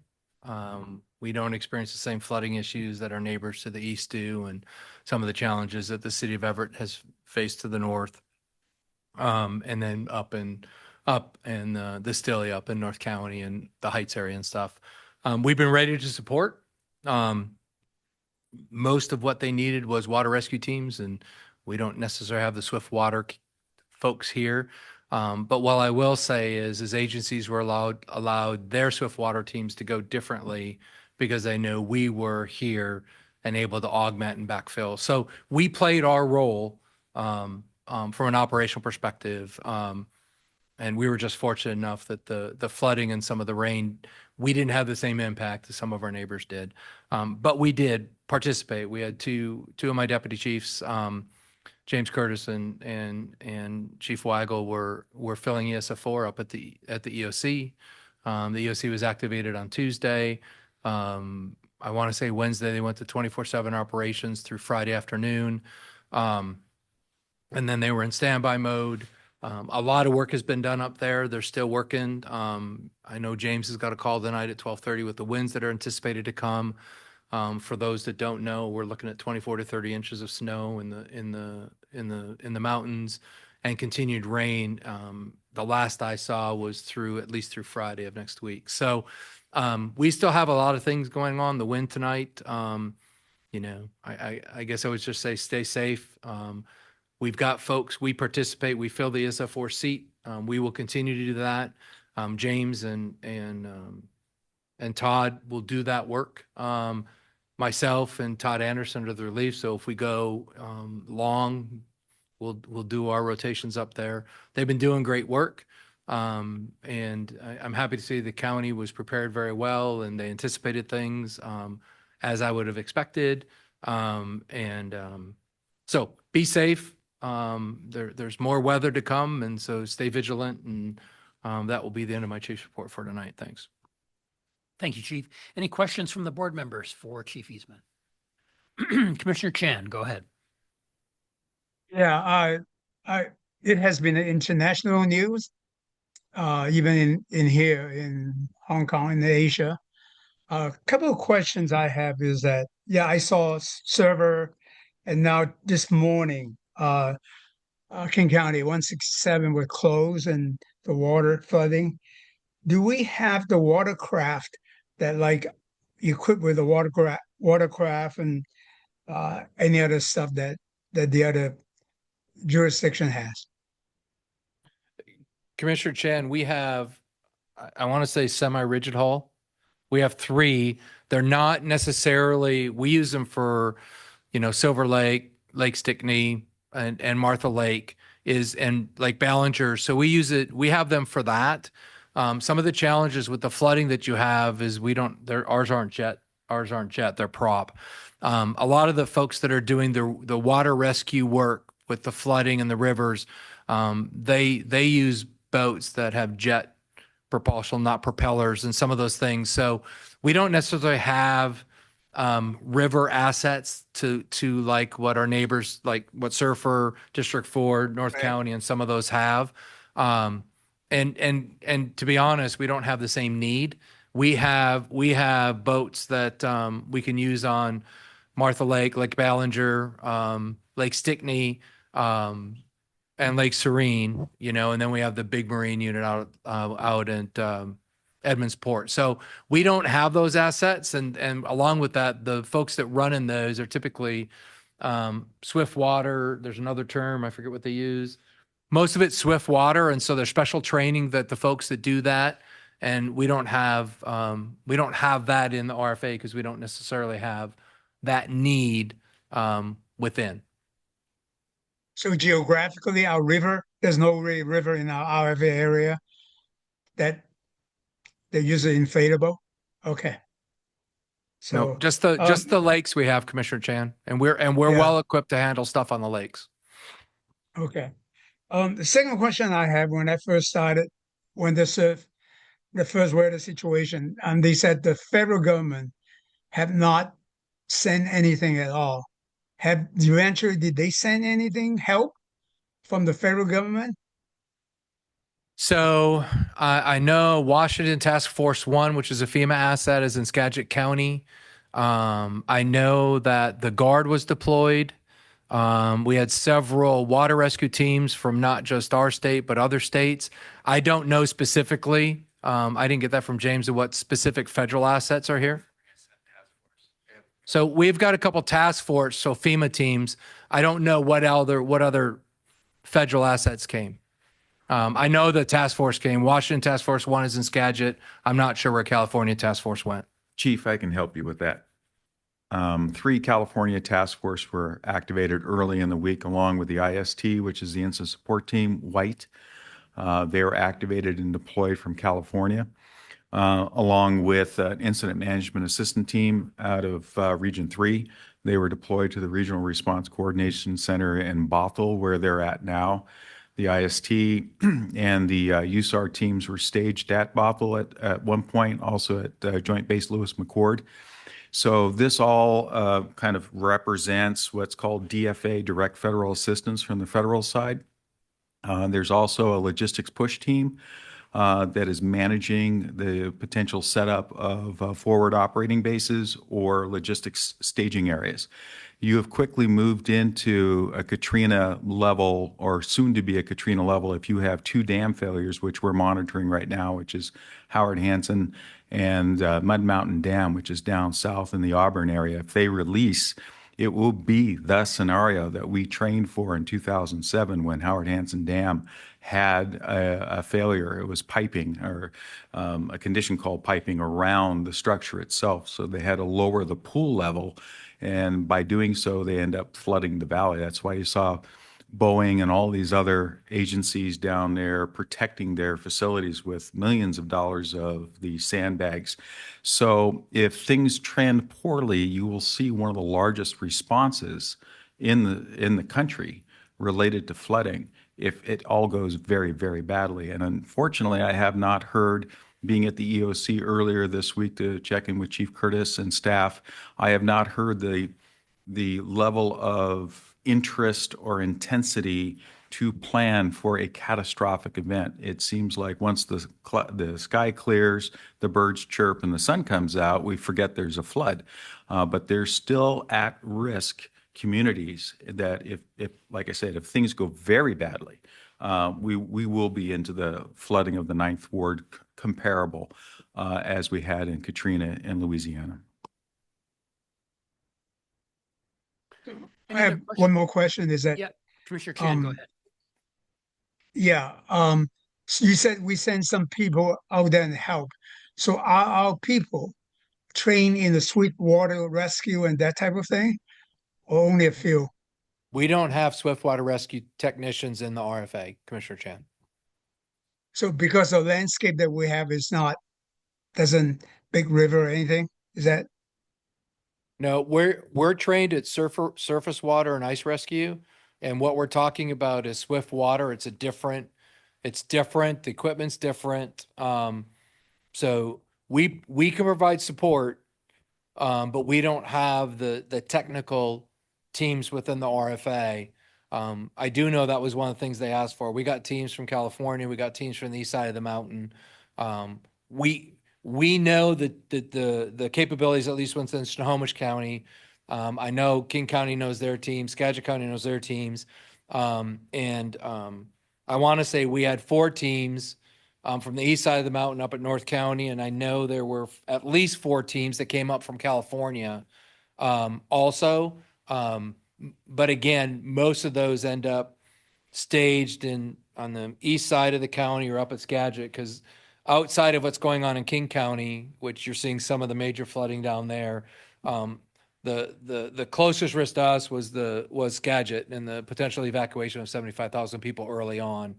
We don't experience the same flooding issues that our neighbors to the east do, and some of the challenges that the city of Everett has faced to the north. And then up in the Stilly up in North County and the Heights area and stuff. We've been ready to support. Most of what they needed was water rescue teams, and we don't necessarily have the swift water folks here. But what I will say is agencies were allowed their swift water teams to go differently because they knew we were here and able to augment and backfill. So we played our role from an operational perspective. And we were just fortunate enough that the flooding and some of the rain, we didn't have the same impact as some of our neighbors did. But we did participate. We had two of my deputy chiefs, James Curtis and Chief Weigel were filling ESF4 up at the EOC. The EOC was activated on Tuesday. I want to say Wednesday they went to 24/7 operations through Friday afternoon. And then they were in standby mode. A lot of work has been done up there. They're still working. I know James has got a call tonight at 12:30 with the winds that are anticipated to come. For those that don't know, we're looking at 24 to 30 inches of snow in the mountains and continued rain. The last I saw was at least through Friday of next week. So we still have a lot of things going on. The wind tonight, I guess I would just say stay safe. We've got folks, we participate, we fill the ESF4 seat. We will continue to do that. James and Todd will do that work. Myself and Todd Anderson are the relief. So if we go long, we'll do our rotations up there. They've been doing great work. And I'm happy to see the county was prepared very well and they anticipated things as I would have expected. So be safe. There's more weather to come, and so stay vigilant, and that will be the end of my chief's report for tonight. Thanks.
Thank you, Chief. Any questions from the board members for Chief Eastman? Commissioner Chan, go ahead.
Yeah, it has been international news, even in here in Hong Kong and Asia. A couple of questions I have is that, yeah, I saw server, and now this morning, King County 167 were closed and the water flooding. Do we have the watercraft that like equipped with the watercraft and any other stuff that the other jurisdiction has?
Commissioner Chan, we have, I want to say semi-rigid hull. We have 3. They're not necessarily, we use them for, Silver Lake, Lake Stickney, and Martha Lake and Lake Ballinger. So we have them for that. Some of the challenges with the flooding that you have is ours aren't jet, they're prop. A lot of the folks that are doing the water rescue work with the flooding and the rivers, they use boats that have jet propulsion, not propellers, and some of those things. So we don't necessarily have river assets to like what our neighbors, like what Surfer, District 4, North County, and some of those have. And to be honest, we don't have the same need. We have boats that we can use on Martha Lake, Lake Ballinger, Lake Stickney, and Lake Serene, and then we have the big marine unit out at Edmonds Port. So we don't have those assets. And along with that, the folks that run in those are typically swift water. There's another term, I forget what they use. most of it's swift water. And so there's special training that the folks that do that. And we don't have that in the RFA because we don't necessarily have that need within.
So geographically, our river, there's no river in our RFA area that they're usually inflatable. Okay.
No,
So,
just the lakes we have, Commissioner Chan, and we're
Yeah.
well equipped to handle stuff on the lakes.
okay. The second question I had when I first started, when the first weather situation, and they said the federal government have not sent anything at all. Did they send anything help from the federal government?
So I know Washington Task Force 1, which is a FEMA asset, is in Skagit County. I know that the Guard was deployed. We had several water rescue teams from not just our state, but other states. I don't know specifically. I didn't get that from James, of what specific federal assets are here. So we've got a couple task force, so FEMA teams. I don't know what other federal assets came. I know the task force came. Washington Task Force 1 is in Skagit. I'm not sure where California Task Force went.
Chief, I can help you with that. 3 California task force were activated early in the week, along with the IST, which is the Incident Support Team, White. They were activated and deployed from California, along with an Incident Management Assistant Team out of Region 3. They were deployed to the Regional Response Coordination Center in Bothell, where they're at now. The IST and the USAR teams were staged at Bothell at one point, also at Joint Base Lewis McChord. So this all kind of represents what's called DFA, direct federal assistance from the federal side. There's also a logistics push team that is managing the potential setup of forward operating bases or logistics staging areas. You have quickly moved into a Katrina level, or soon to be a Katrina level, if you have 2 dam failures, which we're monitoring right now, which is Howard Hansen and Mud Mountain Dam, which is down south in the Auburn area. If they release, it will be the scenario that we trained for in 2007 when Howard Hansen Dam had a failure. It was piping, or a condition called piping around the structure itself. So they had to lower the pool level, and by doing so, they end up flooding the valley. That's why you saw Boeing and all these other agencies down there protecting their facilities with millions of dollars of the sandbags. So if things trend poorly, you will see one of the largest responses in the country related to flooding if it all goes very, very badly. And unfortunately, I have not heard, being at the EOC earlier this week to check in with Chief Curtis and staff, I have not heard the level of interest or intensity to plan for a catastrophic event. It seems like once the sky clears, the birds chirp, and the sun comes out, we forget there's a flood. But there's still at-risk communities that if, like I said, if things go very badly, we will be into the flooding of the Ninth Ward comparable as we had in Katrina in Louisiana.
I have one more question. Is that
Yeah, Commissioner Chan, go
um,
ahead.
yeah, so you said we send some people out there and help. So are our people trained in the sweetwater rescue and that type of thing, or only a few?
We don't have swiftwater rescue technicians in the RFA, Commissioner Chan.
So because the landscape that we have is not, doesn't big river or anything, is that?
No, we're trained at surface water and ice rescue, and what we're talking about is swift water. It's different. The equipment's different. So we can provide support, but we don't have the technical teams within the RFA. I do know that was one of the things they asked for. We got teams from California. We got teams from the east side of the mountain. We know that the capabilities, at least within Snohomish County. I know King County knows their teams. Skagit County knows their teams. I want to say we had 4 teams from the east side of the mountain up at North County, and I know there were at least 4 teams that came up from California also. But again, most of those end up staged on the east side of the county or up at Skagit, because outside of what's going on in King County, which you're seeing some of the major flooding down there, the closest risk to us was Skagit and the potential evacuation of 75,000 people early on.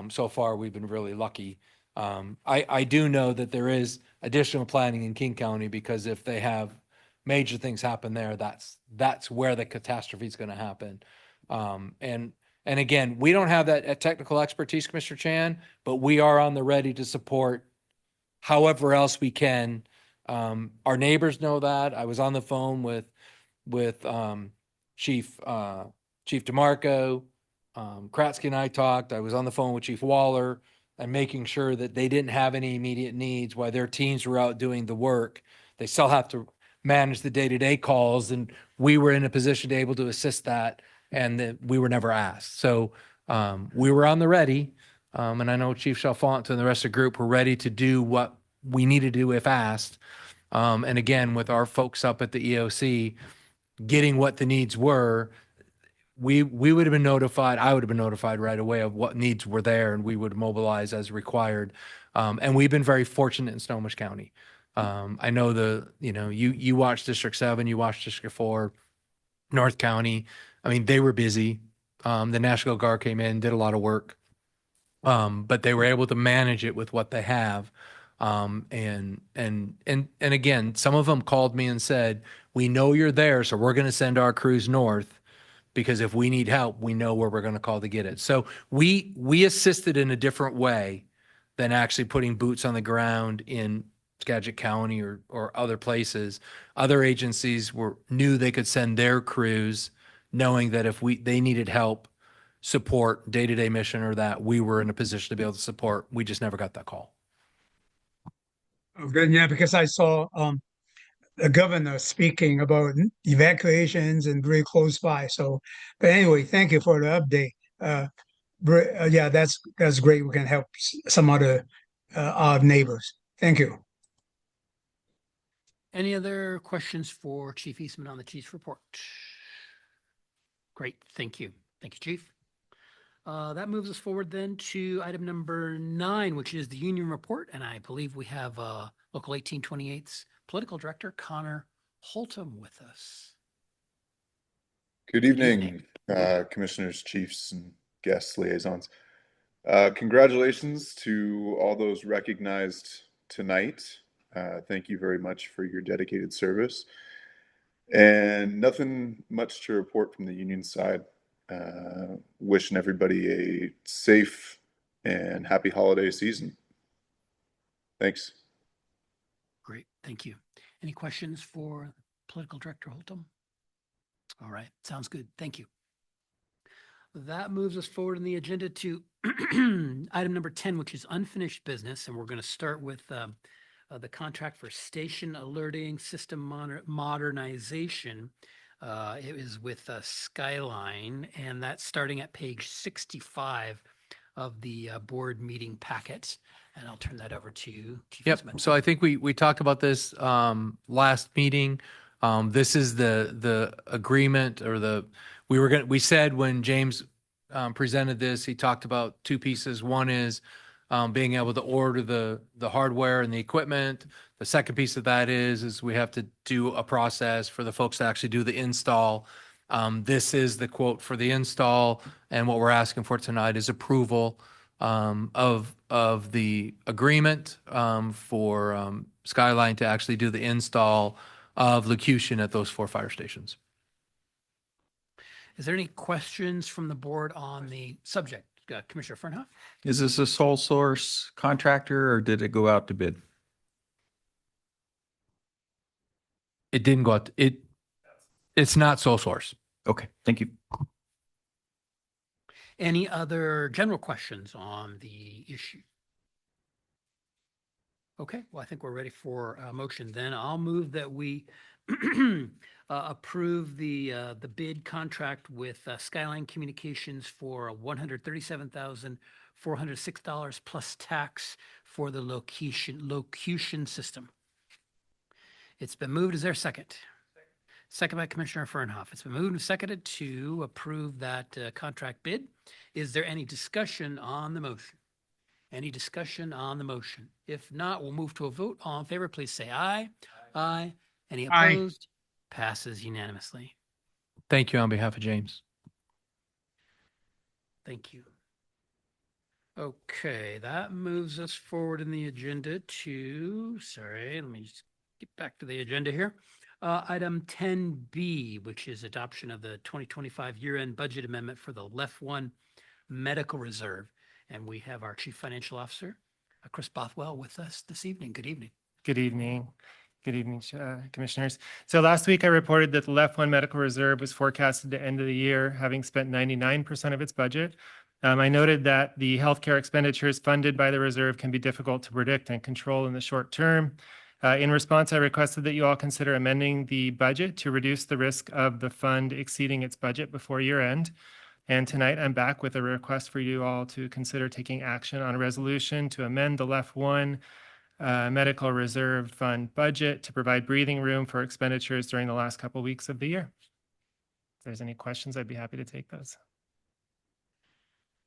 So far, we've been really lucky. I do know that there is additional planning in King County, because if they have major things happen there, that's where the catastrophe is going to happen. And again, we don't have that technical expertise, Commissioner Chan, but we are on the ready to support however else we can. Our neighbors know that. I was on the phone with Chief DeMarco. Kratzky and I talked. I was on the phone with Chief Waller and making sure that they didn't have any immediate needs while their teams were out doing the work. They still have to manage the day-to-day calls, and we were in a position to able to assist that, and that we were never asked. So we were on the ready, and I know Chief Chalfant and the rest of the group were ready to do what we needed to do if asked. And again, with our folks up at the EOC getting what the needs were, we would have been notified. I would have been notified right away of what needs were there, and we would mobilize as required. And we've been very fortunate in Snohomish County. I know you watched District 7, you watched District 4, North County. I mean, they were busy. The National Guard came in, did a lot of work, but they were able to manage it with what they have. And again, some of them called me and said, "We know you're there, so we're going to send our crews north, because if we need help, we know where we're going to call to get it." So we assisted in a different way than actually putting boots on the ground in Skagit County or other places. Other agencies knew they could send their crews, knowing that if they needed help, support, day-to-day mission, or that, we were in a position to be able to support. We just never got that call.
Oh, good. Yeah, because I saw the governor speaking about evacuations and very close by. So, but anyway, thank you for the update. Yeah, that's great. We can help some other our neighbors. Thank you.
Any other questions for Chief Eastman on the chief's report? Great, thank you. Thank you, Chief. That moves us forward then to item number 9, which is the union report. And I believe we have Local 1828's Political Director, Connor Holtum, with us.
Good evening, commissioners, chiefs, and guest liaisons. Congratulations to all those recognized tonight. Thank you very much for your dedicated service. And nothing much to report from the union side. Wishing everybody a safe and happy holiday season. Thanks.
Great, thank you. Any questions for Political Director Holtum? All right, sounds good. Thank you. That moves us forward in the agenda to item number 10, which is unfinished business. And we're going to start with the contract for station alerting system modernization. It is with Skyline, and that's starting at page 65 of the board meeting packet. And I'll turn that over to you, Chief
Yep.
Eastman.
So I think we talked about this last meeting. This is the agreement, or we said when James presented this, he talked about 2 pieces. One is being able to order the hardware and the equipment. The second piece of that is we have to do a process for the folks to actually do the install. This is the quote for the install, and what we're asking for tonight is approval of the agreement for Skyline to actually do the install of locution at those 4 fire stations.
Is there any questions from the board on the subject? Commissioner Fernhoff?
Is this a sole source contractor, or did it go out to bid?
It didn't go out. It's not sole source.
Okay, thank you.
Any other general questions on the issue? Okay, well, I think we're ready for a motion then. I'll move that we approve the bid contract with Skyline Communications for $137,406 plus tax for the locution system. It's been moved. Is there a second? second by Commissioner Fernhoff. It's been moved and seconded to approve that contract bid. Is there any discussion on the motion? Any discussion on the motion? If not, we'll move to a vote. All in favor, please say aye. Aye. Any
Aye.
opposed? Passes unanimously.
Thank you on behalf of James.
Thank you. Okay, that moves us forward in the agenda to, sorry, let me just get back to the agenda here. Item 10B, which is adoption of the 2025 year-end budget amendment for the Left One Medical Reserve. And we have our Chief Financial Officer, Chris Bothwell, with us this evening. Good evening.
Good evening. Good evening, Commissioners. So last week I reported that the Left One Medical Reserve was forecasted to end of the year having spent 99% of its budget. I noted that the healthcare expenditures funded by the reserve can be difficult to predict and control in the short term. In response, I requested that you all consider amending the budget to reduce the risk of the fund exceeding its budget before year end. And tonight I'm back with a request for you all to consider taking action on a resolution to amend the Left One Medical Reserve Fund budget to provide breathing room for expenditures during the last couple weeks of the year. If there's any questions, I'd be happy to take those.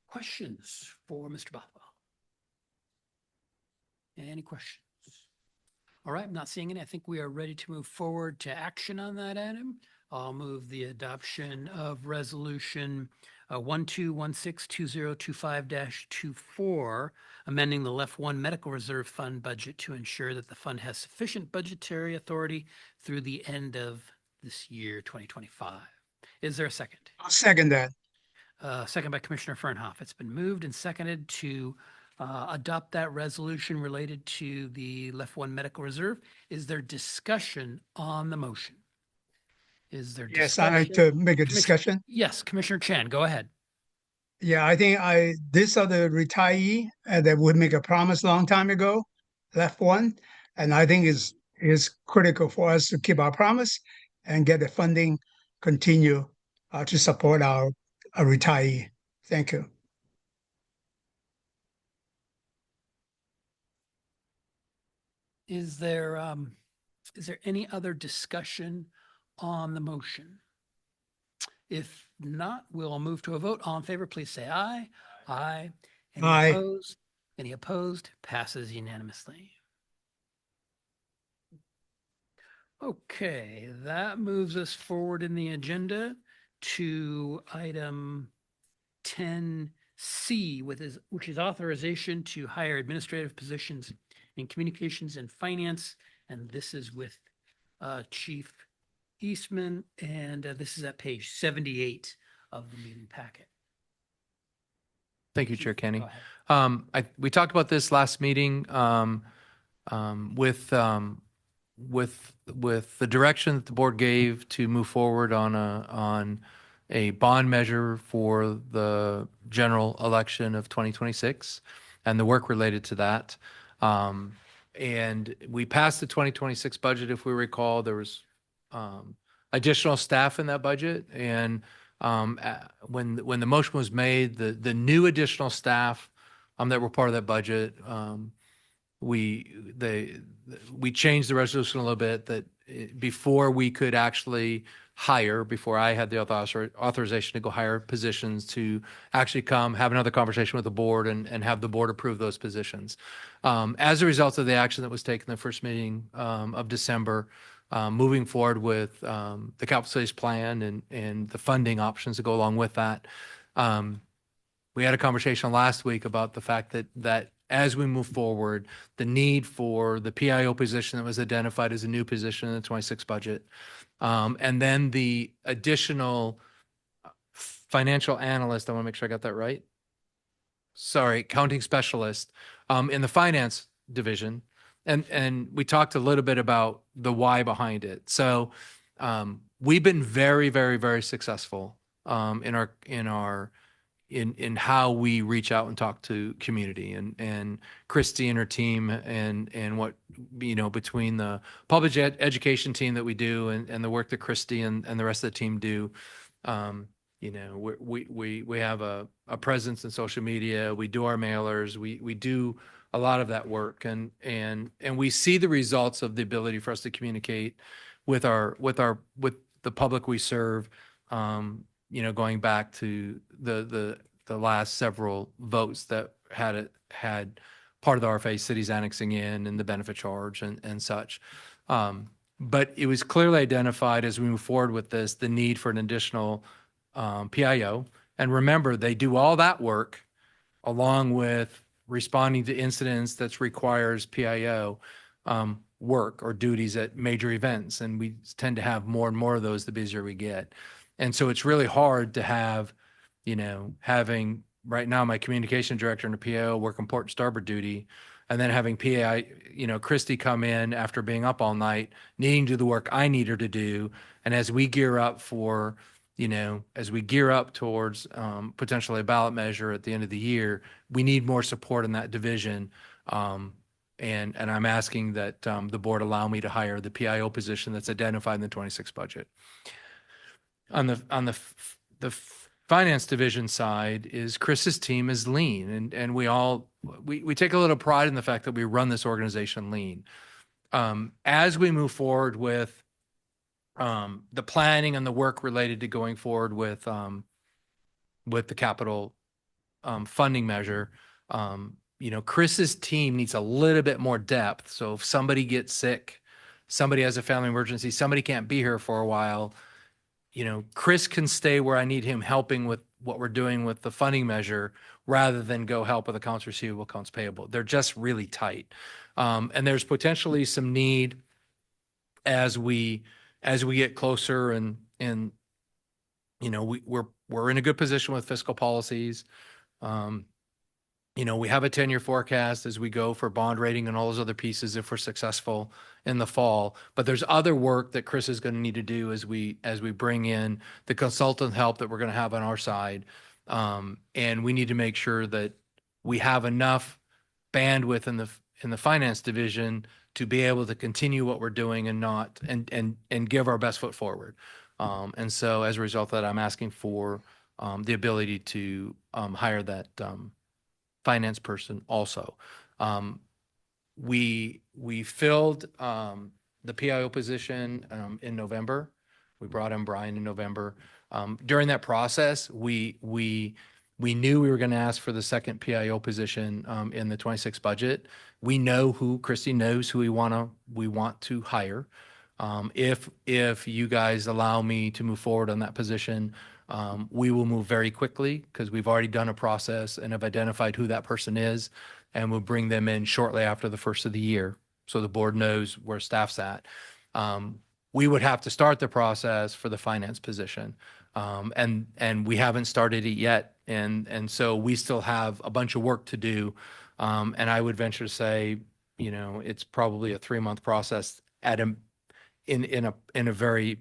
Questions for Mr. Bothwell? Any questions? All right, I'm not seeing any. I think we are ready to move forward to action on that item. I'll move the adoption of resolution 12162025-24, amending the Left One Medical Reserve Fund budget to ensure that the fund has sufficient budgetary authority through the end of this year, 2025. Is there a second?
I'll second that.
Second by Commissioner Fernhoff. It's been moved and seconded to adopt that resolution related to the Left One Medical Reserve. Is there discussion on the motion? Is there
Yes, I'd like to make a discussion.
Yes, Commissioner Chan, go ahead.
Yeah, I think these are the retiree that would make a promise long time ago, Left One, and I think is critical for us to keep our promise and get the funding continue to support our retiree. Thank you.
Is there any other discussion on the motion? If not, we'll move to a vote. All in favor, please say aye. Aye. Any
Aye.
opposed? Any opposed? Passes unanimously. Okay, that moves us forward in the agenda to item 10C, which is authorization to hire administrative positions in communications and finance. And this is with Chief Eastman, and this is at page 78 of the meeting packet.
Thank you, Chair
Chief,
Kenny.
go ahead.
We talked about this last meeting with the direction that the board gave to move forward on a bond measure for the general election of 2026 and the work related to that. And we passed the 2026 budget. If we recall, there was additional staff in that budget. And when the motion was made, the new additional staff that were part of that budget, we changed the resolution a little bit that before we could actually hire, before I had the authorization to go hire positions, to actually come have another conversation with the board and have the board approve those positions. As a result of the action that was taken in the first meeting of December, moving forward with the capital studies plan and the funding options that go along with that, we had a conversation last week about the fact that as we move forward, the need for the PIO position that was identified as a new position in the 26 budget, and then the additional financial analyst, I want to make sure I got that right. Sorry, accounting specialist in the finance division. And we talked a little bit about the why behind it. So we've been very, very, very successful in how we reach out and talk to community, and Christy and her team and what, between the public education team that we do and the work that Christy and the rest of the team do, we have a presence in social media. We do our mailers. We do a lot of that work, and we see the results of the ability for us to communicate with the public we serve, going back to the last several votes that had part of the RFA cities annexing in and the benefit charge and such. But it was clearly identified as we move forward with this, the need for an additional PIO. And remember, they do all that work along with responding to incidents that requires PIO work or duties at major events. And we tend to have more and more of those the busier we get. And so it's really hard to have, having right now my communication director and a PIO work in port and starboard duty, and then having PI, Christy come in after being up all night, needing to do the work I need her to do. And as we gear up for, towards potentially a ballot measure at the end of the year, we need more support in that division. And I'm asking that the board allow me to hire the PIO position that's identified in the 26 budget. On the finance division side is Chris's team is lean, and we take a little pride in the fact that we run this organization lean. As we move forward with the planning and the work related to going forward with the capital funding measure, Chris's team needs a little bit more depth. So if somebody gets sick, somebody has a family emergency, somebody can't be here for a while, Chris can stay where I need him helping with what we're doing with the funding measure rather than go help with accounts receivable, accounts payable. They're just really tight. And there's potentially some need as we get closer and we're in a good position with fiscal policies. We have a 10-year forecast as we go for bond rating and all those other pieces if we're successful in the fall. But there's other work that Chris is going to need to do as we bring in the consultant help that we're going to have on our side. And we need to make sure that we have enough bandwidth in the finance division to be able to continue what we're doing and give our best foot forward. And so as a result of that, I'm asking for the ability to hire that finance person also. We filled the PIO position in November. We brought in Brian in November. During that process, we knew we were going to ask for the second PIO position in the 26 budget. We know Christy knows who we want to hire. If you guys allow me to move forward on that position, we will move very quickly because we've already done a process and have identified who that person is, and we'll bring them in shortly after the first of the year so the board knows where staff's at. We would have to start the process for the finance position, and we haven't started it yet, and so we still have a bunch of work to do, and I would venture to say, it's probably a 3-month process in a very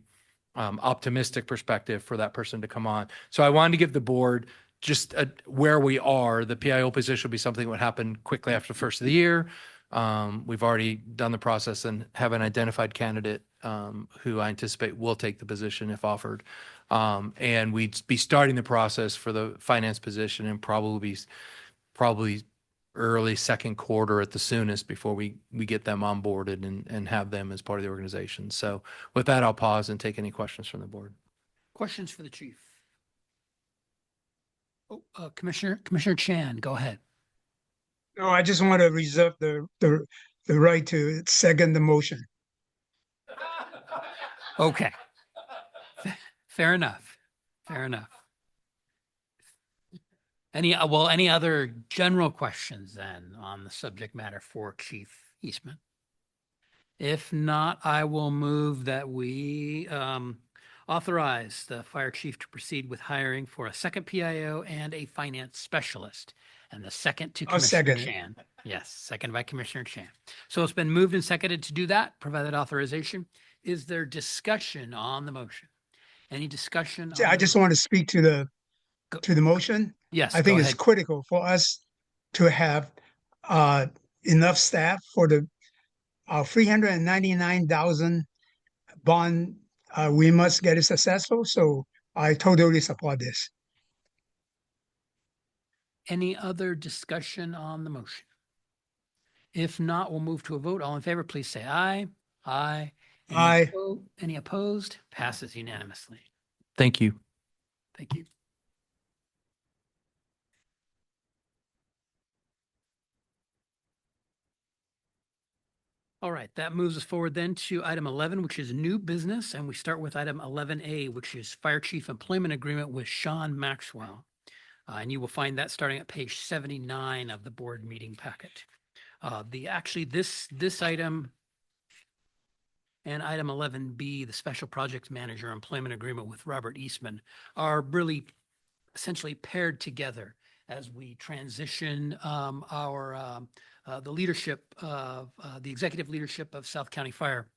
optimistic perspective for that person to come on. So I wanted to give the board just where we are. The PIO position will be something that would happen quickly after the first of the year. We've already done the process and have an identified candidate who I anticipate will take the position if offered. And we'd be starting the process for the finance position and probably early second quarter at the soonest before we get them onboarded and have them as part of the organization. So with that, I'll pause and take any questions from the board.
Questions for the chief? Oh, Commissioner Chan, go ahead.
No, I just want to reserve the right to second the motion.
Okay. Fair enough. Fair enough. Any other general questions then on the subject matter for Chief Eastman? If not, I will move that we authorize the fire chief to proceed with hiring for a second PIO and a finance specialist. And the second to Commissioner Chan. Yes, second by Commissioner Chan. So it's been moved and seconded to do that, provide that authorization. Is there discussion on the motion? Any discussion?
Yeah, I just want to speak to the motion.
Yes,
I think
go
it's
ahead.
critical for us to have enough staff for the 399,000 bond. We must get it successful. So I totally support this.
Any other discussion on the motion? If not, we'll move to a vote. All in favor, please say aye. Aye.
Aye.
Any opposed? Passes unanimously.
Thank you.
Thank you. All right, that moves us forward then to item 11, which is new business. And we start with item 11A, which is Fire Chief Employment Agreement with Sean Maxwell. And you will find that starting at page 79 of the board meeting packet. This item and item 11B, the Special Projects Manager Employment Agreement with Robert Eastman, are really essentially paired together as we transition the leadership of the executive leadership of South County Fire,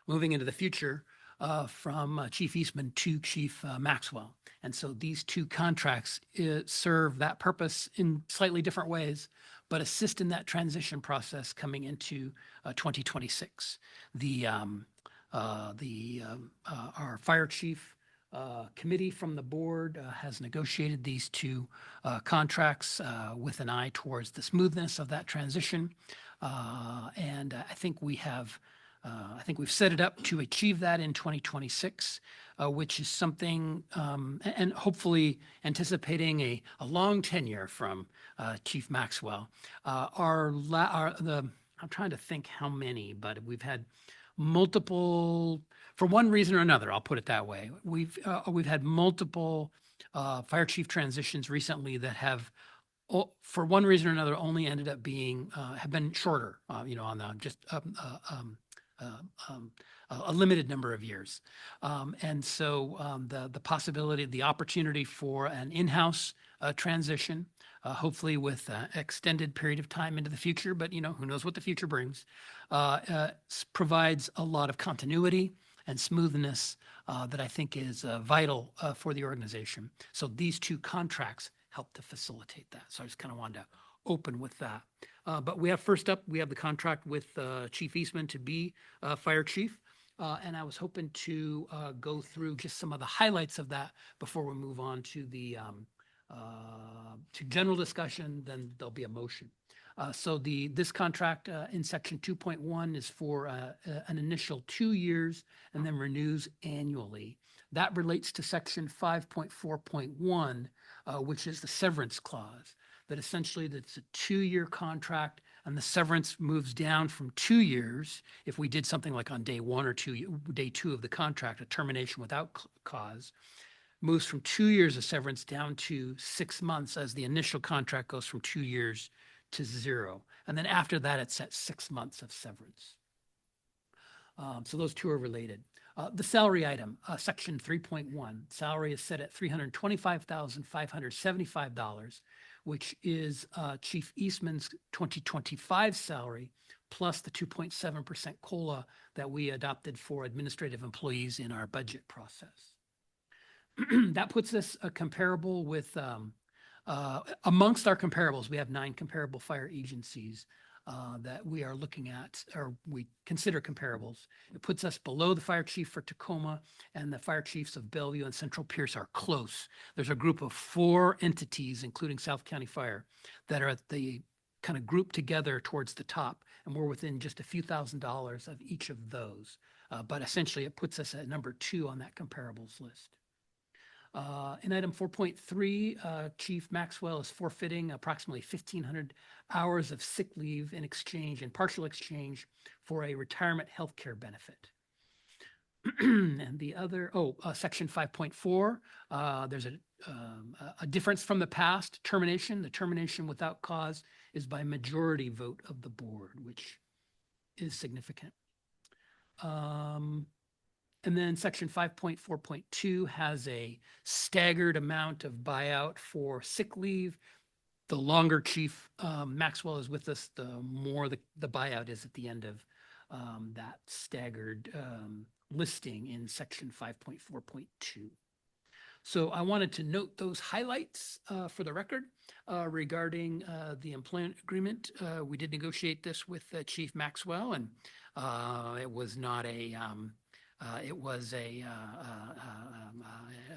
moving into the future from Chief Eastman to Chief Maxwell. And so these two contracts serve that purpose in slightly different ways, but assist in that transition process coming into 2026. Our fire chief committee from the board has negotiated these two contracts with an eye towards the smoothness of that transition. And I think we've set it up to achieve that in 2026, which is something, and hopefully anticipating a long tenure from Chief Maxwell. I'm trying to think how many, but we've had multiple, for one reason or another, I'll put it that way. We've had multiple fire chief transitions recently that have, for one reason or another, only ended up have been shorter, on just a limited number of years. And so the possibility, the opportunity for an in-house transition, hopefully with an extended period of time into the future, but who knows what the future brings, provides a lot of continuity and smoothness that I think is vital for the organization. So these two contracts help to facilitate that. So I just kind of wanted to open with that. But first up, we have the contract with Chief Eastman to be fire chief. And I was hoping to go through just some of the highlights of that before we move on to the to general discussion. Then there'll be a motion. So this contract in section 2.1 is for an initial 2 years and then renews annually. That relates to section 5.4.1, which is the severance clause. That essentially that's a 2-year contract, and the severance moves down from 2 years if we did something like on day 1 or day 2 of the contract, a termination without cause, moves from 2 years of severance down to 6 months as the initial contract goes from 2 years to 0. And then after that, it's at 6 months of severance. So those two are related. The salary item, section 3.1, salary is set at $325,575, which is Chief Eastman's 2025 salary, plus the 2.7% COLA that we adopted for administrative employees in our budget process. That puts us comparable with, amongst our comparables, we have 9 comparable fire agencies that we are looking at, or we consider comparables. It puts us below the fire chief for Tacoma, and the fire chiefs of Bellevue and Central Pierce are close. There's a group of 4 entities, including South County Fire, that are at the kind of grouped together towards the top, and we're within just a few $1,000s of each of those. But essentially, it puts us at number 2 on that comparables list. In item 4.3, Chief Maxwell is forfeiting approximately 1,500 hours of sick leave in partial exchange for a retirement health care benefit. And the other, section 5.4, there's a difference from the past termination. The termination without cause is by majority vote of the board, which is significant. And then section 5.4.2 has a staggered amount of buyout for sick leave. The longer Chief Maxwell is with us, the more the buyout is at the end of that staggered listing in section 5.4.2. So I wanted to note those highlights for the record regarding the employment agreement. We did negotiate this with Chief Maxwell, and it was not a it was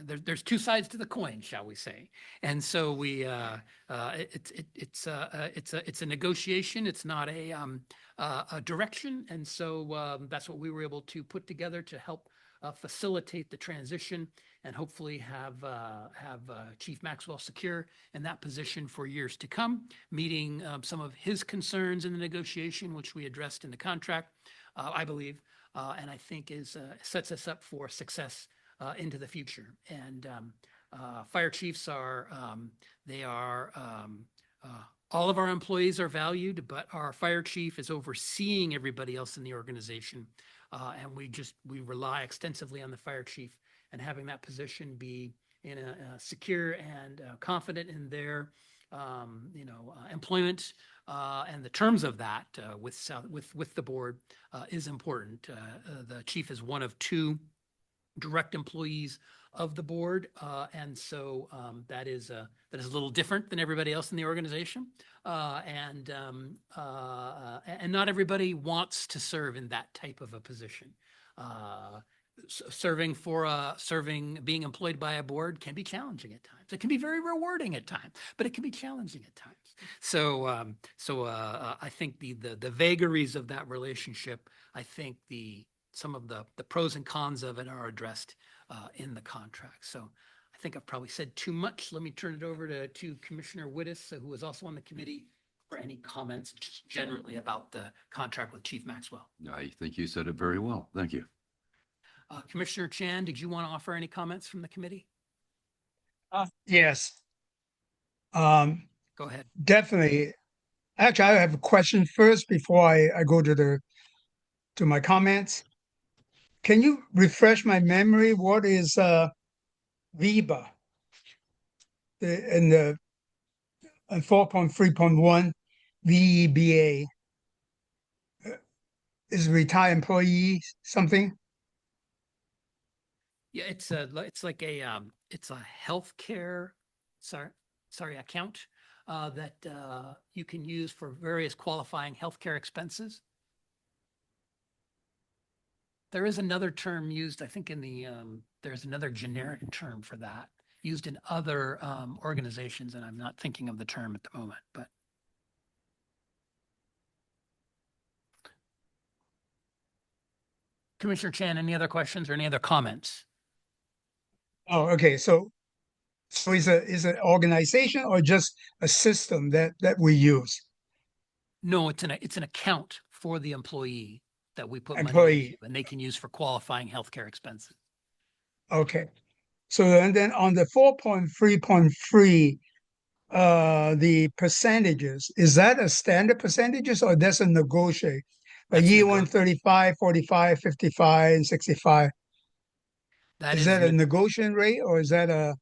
there's two sides to the coin, shall we say? And so it's a negotiation. It's not a direction. And so that's what we were able to put together to help facilitate the transition and hopefully have Chief Maxwell secure in that position for years to come, meeting some of his concerns in the negotiation, which we addressed in the contract, I believe, and I think sets us up for success into the future. And fire chiefs are all of our employees are valued, but our fire chief is overseeing everybody else in the organization. And we rely extensively on the fire chief, and having that position be in a secure and confident in their employment and the terms of that with the board is important. The chief is one of two direct employees of the board, and so that is a little different than everybody else in the organization, and not everybody wants to serve in that type of a position. Being employed by a board can be challenging at times. It can be very rewarding at times, but it can be challenging at times. So I think the vagaries of that relationship, I think some of the pros and cons of it are addressed in the contract. So I think I've probably said too much. Let me turn it over to Commissioner Wittes, who was also on the committee, for any comments just generally about the contract with Chief Maxwell.
I think you said it very well. Thank you.
Commissioner Chan, did you want to offer any comments from the committee?
Yes.
Go ahead.
Definitely. Actually, I have a question first before I go to my comments. Can you refresh my memory? What is VEBA in the 4.3.1 VEBA? Is retired employee something?
Yeah, it's like a healthcare account that you can use for various qualifying healthcare expenses. There is another term used, I think, there's another generic term for that used in other organizations, and I'm not thinking of the term at the moment, but. Commissioner Chan, any other questions or any other comments?
Oh, okay. So is an organization or just a system that we use?
No, it's an account for the employee that we put money
Employee.
into, and they can use for qualifying healthcare expenses.
Okay. So and then on the 4.3.3, the percentages, is that a standard percentages or that's a negotiate? Like year one, 35, 45, 55, and 65. Is that a negotiation rate or is that a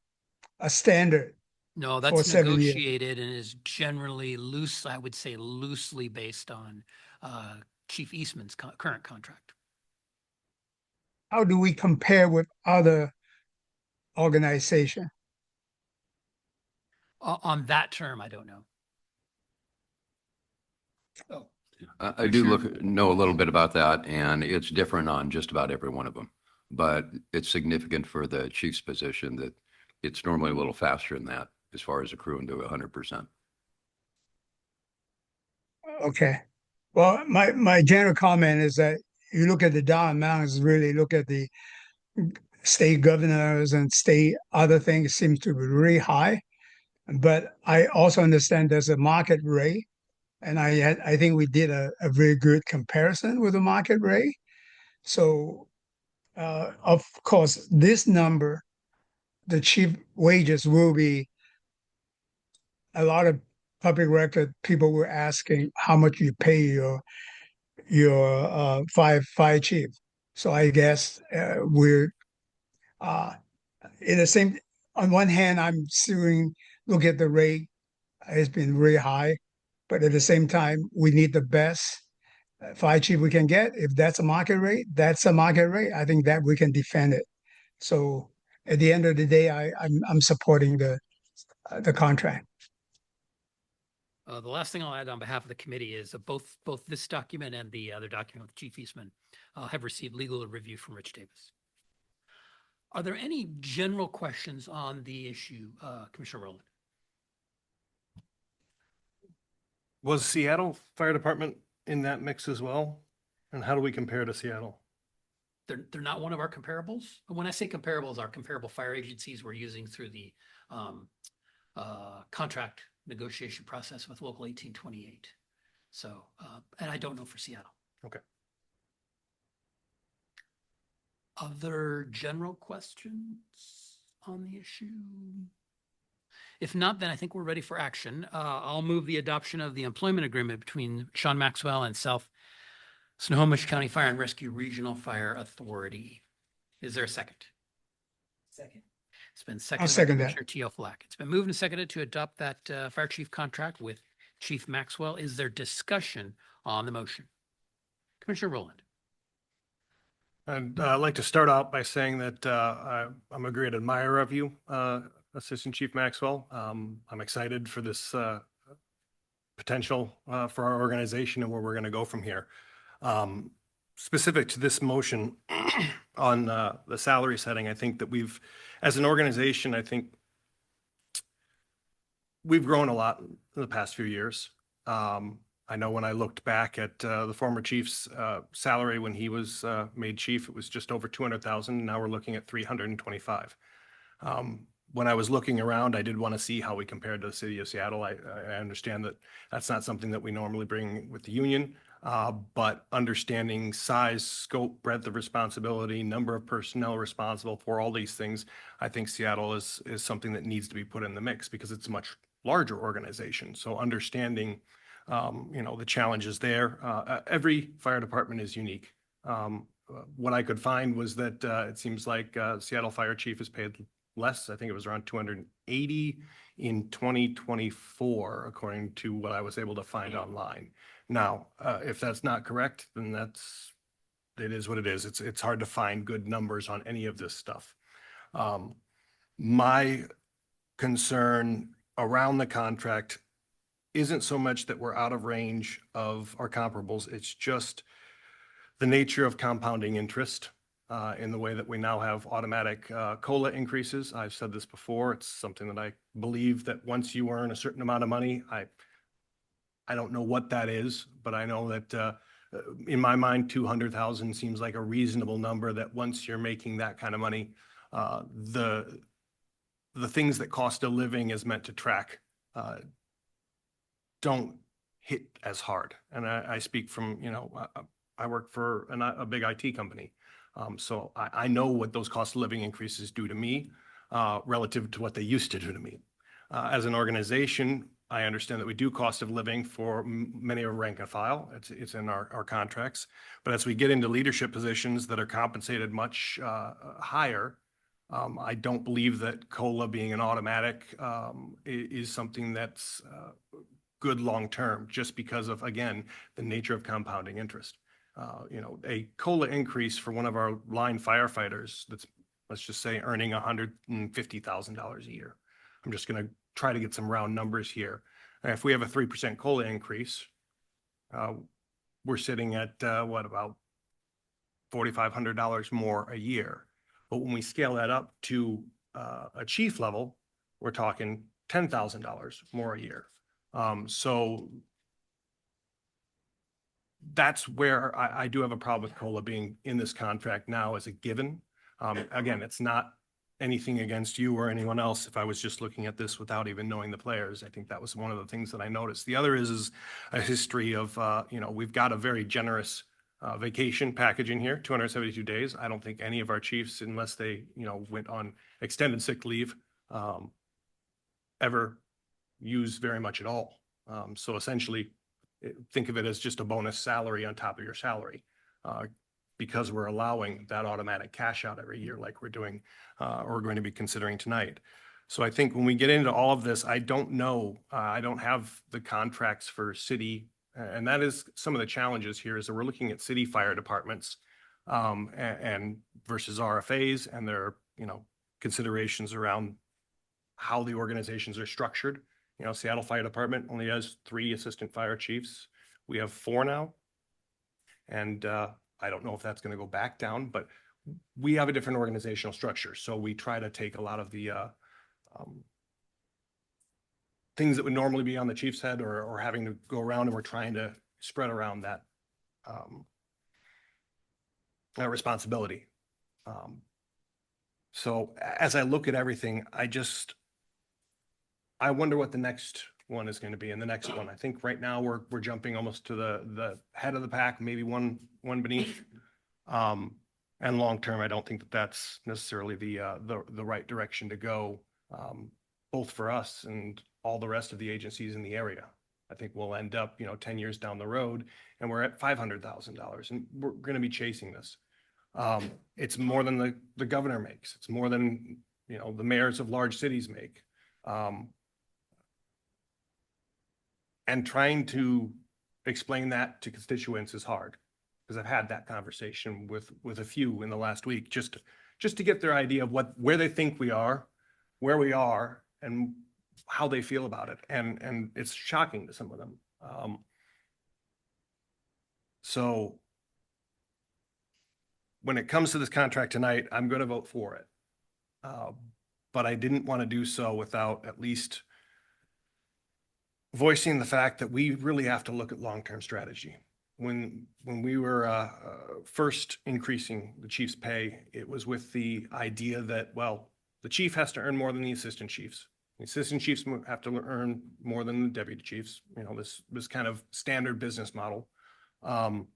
standard?
No,
for
that's
7 years?
negotiated and is generally loose, I would say loosely based on Chief Eastman's current contract.
How do we compare with other organizations?
On that term, I don't know. Oh,
I do know a little bit about that, and it's different on just about every one of them. But it's significant for the chief's position that it's normally a little faster than that as far as accruing to 100%.
Okay. Well, my general comment is that you look at the dollar amounts, really look at the state governors and state other things seems to be really high. But I also understand there's a market rate. And I think we did a very good comparison with the market rate. So, of course, this number, the chief wages will be a lot of public record. People were asking how much you pay your fire chief. So I guess we're in the same. On one hand, I'm suing. Look at the rate; it's been really high, but at the same time, we need the best fire chief we can get. If that's a market rate, that's a market rate. I think that we can defend it. So at the end of the day, I'm supporting the contract.
The last thing I'll add on behalf of the committee is both this document and the other document with Chief Eastman have received legal review from Rich Davis. Are there any general questions on the issue, Commissioner Rowland?
Was Seattle Fire Department in that mix as well? And how do we compare to Seattle?
They're not one of our comparables. When I say comparables, our comparable fire agencies we're using through the contract negotiation process with Local 1828. So, and I don't know for Seattle.
Okay.
Other general questions on the issue? If not, then I think we're ready for action. I'll move the adoption of the employment agreement between Sean Maxwell and South Snohomish County Fire and Rescue Regional Fire Authority. Is there a second?
Second.
It's been seconded.
I'll second
by
that.
Commissioner Teoflack. It's been moved and seconded to adopt that fire chief contract with Chief Maxwell. Is there discussion on the motion? Commissioner Rowland.
I'd like to start out by saying that I'm a great admirer of you, Assistant Chief Maxwell. I'm excited for this potential for our organization and where we're going to go from here. Specific to this motion on the salary setting, I think that as an organization, I think we've grown a lot in the past few years. I know when I looked back at the former chief's salary when he was made chief, it was just over 200,000. Now we're looking at 325. When I was looking around, I did want to see how we compared to the city of Seattle. I understand that that's not something that we normally bring with the union, but understanding size, scope, breadth of responsibility, number of personnel responsible for all these things, I think Seattle is something that needs to be put in the mix because it's a much larger organization. So understanding, the challenges there. Every fire department is unique. What I could find was that it seems like Seattle Fire Chief is paid less. I think it was around 280 in 2024, according to what I was able to find online. Now, if that's not correct, then it is what it is. It's hard to find good numbers on any of this stuff. My concern around the contract isn't so much that we're out of range of our comparables. It's just the nature of compounding interest. In the way that we now have automatic COLA increases. I've said this before. It's something that I believe that once you earn a certain amount of money, I don't know what that is, but I know that in my mind, 200,000 seems like a reasonable number that once you're making that kind of money, the things that cost a living is meant to track don't hit as hard. And I speak from, I work for a big IT company. So I know what those cost of living increases do to me relative to what they used to do to me. As an organization, I understand that we do cost of living for many of our rank and file. It's in our contracts. But as we get into leadership positions that are compensated much higher, I don't believe that COLA being an automatic is something that's good long-term just because of, again, the nature of compounding interest. A COLA increase for one of our line firefighters that's, let's just say, earning $150,000 a year. I'm just going to try to get some round numbers here. And if we have a 3% COLA increase, we're sitting at about $4,500 more a year. But when we scale that up to a chief level, we're talking $10,000 more a year. So that's where I do have a problem with COLA being in this contract now as a given. Again, it's not anything against you or anyone else. If I was just looking at this without even knowing the players, I think that was one of the things that I noticed. The other is a history of, we've got a very generous vacation package in here, 272 days. I don't think any of our chiefs, unless they, went on extended sick leave, ever use very much at all. So essentially, think of it as just a bonus salary on top of your salary because we're allowing that automatic cash out every year like we're doing or we're going to be considering tonight. So I think when we get into all of this, I don't know, I don't have the contracts for city, and that is some of the challenges here is that we're looking at city fire departments and versus RFAs and their, considerations around how the organizations are structured
You know, Seattle Fire Department only has 3 assistant fire chiefs. We have 4 now. And I don't know if that's going to go back down, but we have a different organizational structure. So we try to take a lot of the things that would normally be on the chief's head or having to go around, and we're trying to spread around that responsibility. So as I look at everything, I wonder what the next one is going to be, and the next one. I think right now we're jumping almost to the head of the pack, maybe one beneath. And long term, I don't think that that's necessarily the right direction to go, both for us and all the rest of the agencies in the area. I think we'll end up, 10 years down the road, and we're at $500,000, and we're going to be chasing this. It's more than the governor makes. It's more than, the mayors of large cities make. And trying to explain that to constituents is hard, because I've had that conversation with a few in the last week, just to get their idea of where they think we are, where we are, and how they feel about it. And it's shocking to some of them. So when it comes to this contract tonight, I'm going to vote for it. But I didn't want to do so without at least voicing the fact that we really have to look at long-term strategy. When we were first increasing the chief's pay, it was with the idea that, well, the chief has to earn more than the assistant chiefs. The assistant chiefs have to earn more than the deputy chiefs. This kind of standard business model. And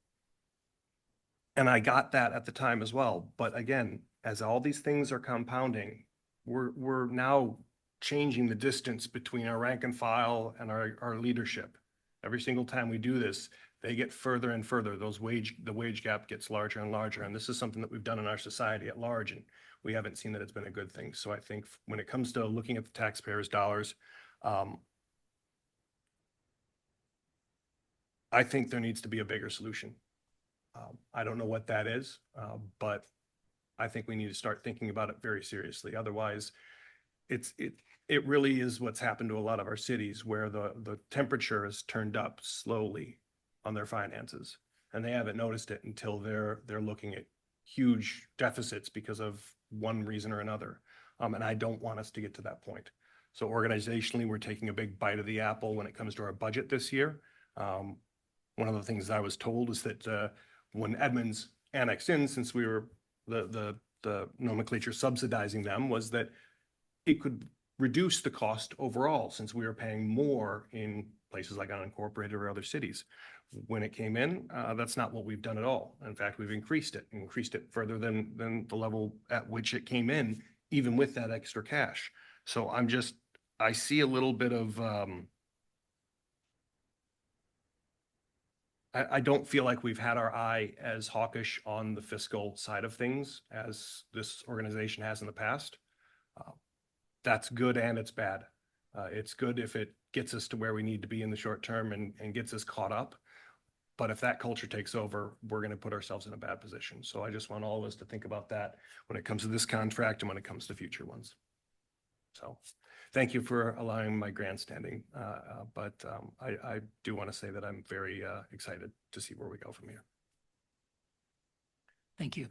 I got that at the time as well. But again, as all these things are compounding, we're now changing the distance between our rank and file and our leadership. Every single time we do this, they get further and further. The wage gap gets larger and larger. And this is something that we've done in our society at large, and we haven't seen that it's been a good thing. So I think when it comes to looking at the taxpayers' dollars, I think there needs to be a bigger solution. I don't know what that is, but I think we need to start thinking about it very seriously. Otherwise, it really is what's happened to a lot of our cities, where the temperature has turned up slowly on their finances, and they haven't noticed it until they're looking at huge deficits because of one reason or another. And I don't want us to get to that point. So organizationally, we're taking a big bite of the apple when it comes to our budget this year. One of the things I was told is that when Edmonds annexed in, since we were the nomenclature subsidizing them, was that it could reduce the cost overall, since we were paying more in places like unincorporated or other cities. When it came in, that's not what we've done at all. In fact, we've increased it further than the level at which it came in, even with that extra cash. So I see a little bit of, I don't feel like we've had our eye as hawkish on the fiscal side of things as this organization has in the past. That's good and it's bad. It's good if it gets us to where we need to be in the short term and gets us caught up. But if that culture takes over, we're going to put ourselves in a bad position. So I just want all of us to think about that when it comes to this contract and when it comes to future ones. So thank you for allowing my grandstanding. But I do want to say that I'm very excited to see where we go from here.
Thank you.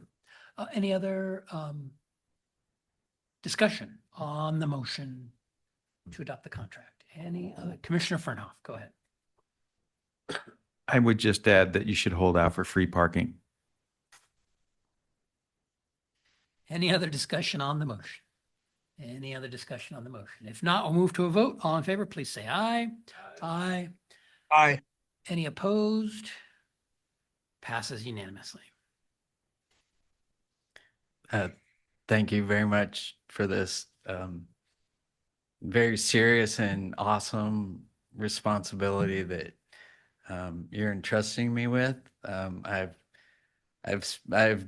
Any other discussion on the motion to adopt the contract? Any other? Commissioner Fernhoff, go ahead.
I would just add that you should hold out for free parking.
Any other discussion on the motion? Any other discussion on the motion? If not, we'll move to a vote. All in favor, please say aye. Aye.
Aye.
Any opposed? Passes unanimously.
Thank you very much for this very serious and awesome responsibility that you're entrusting me with. I've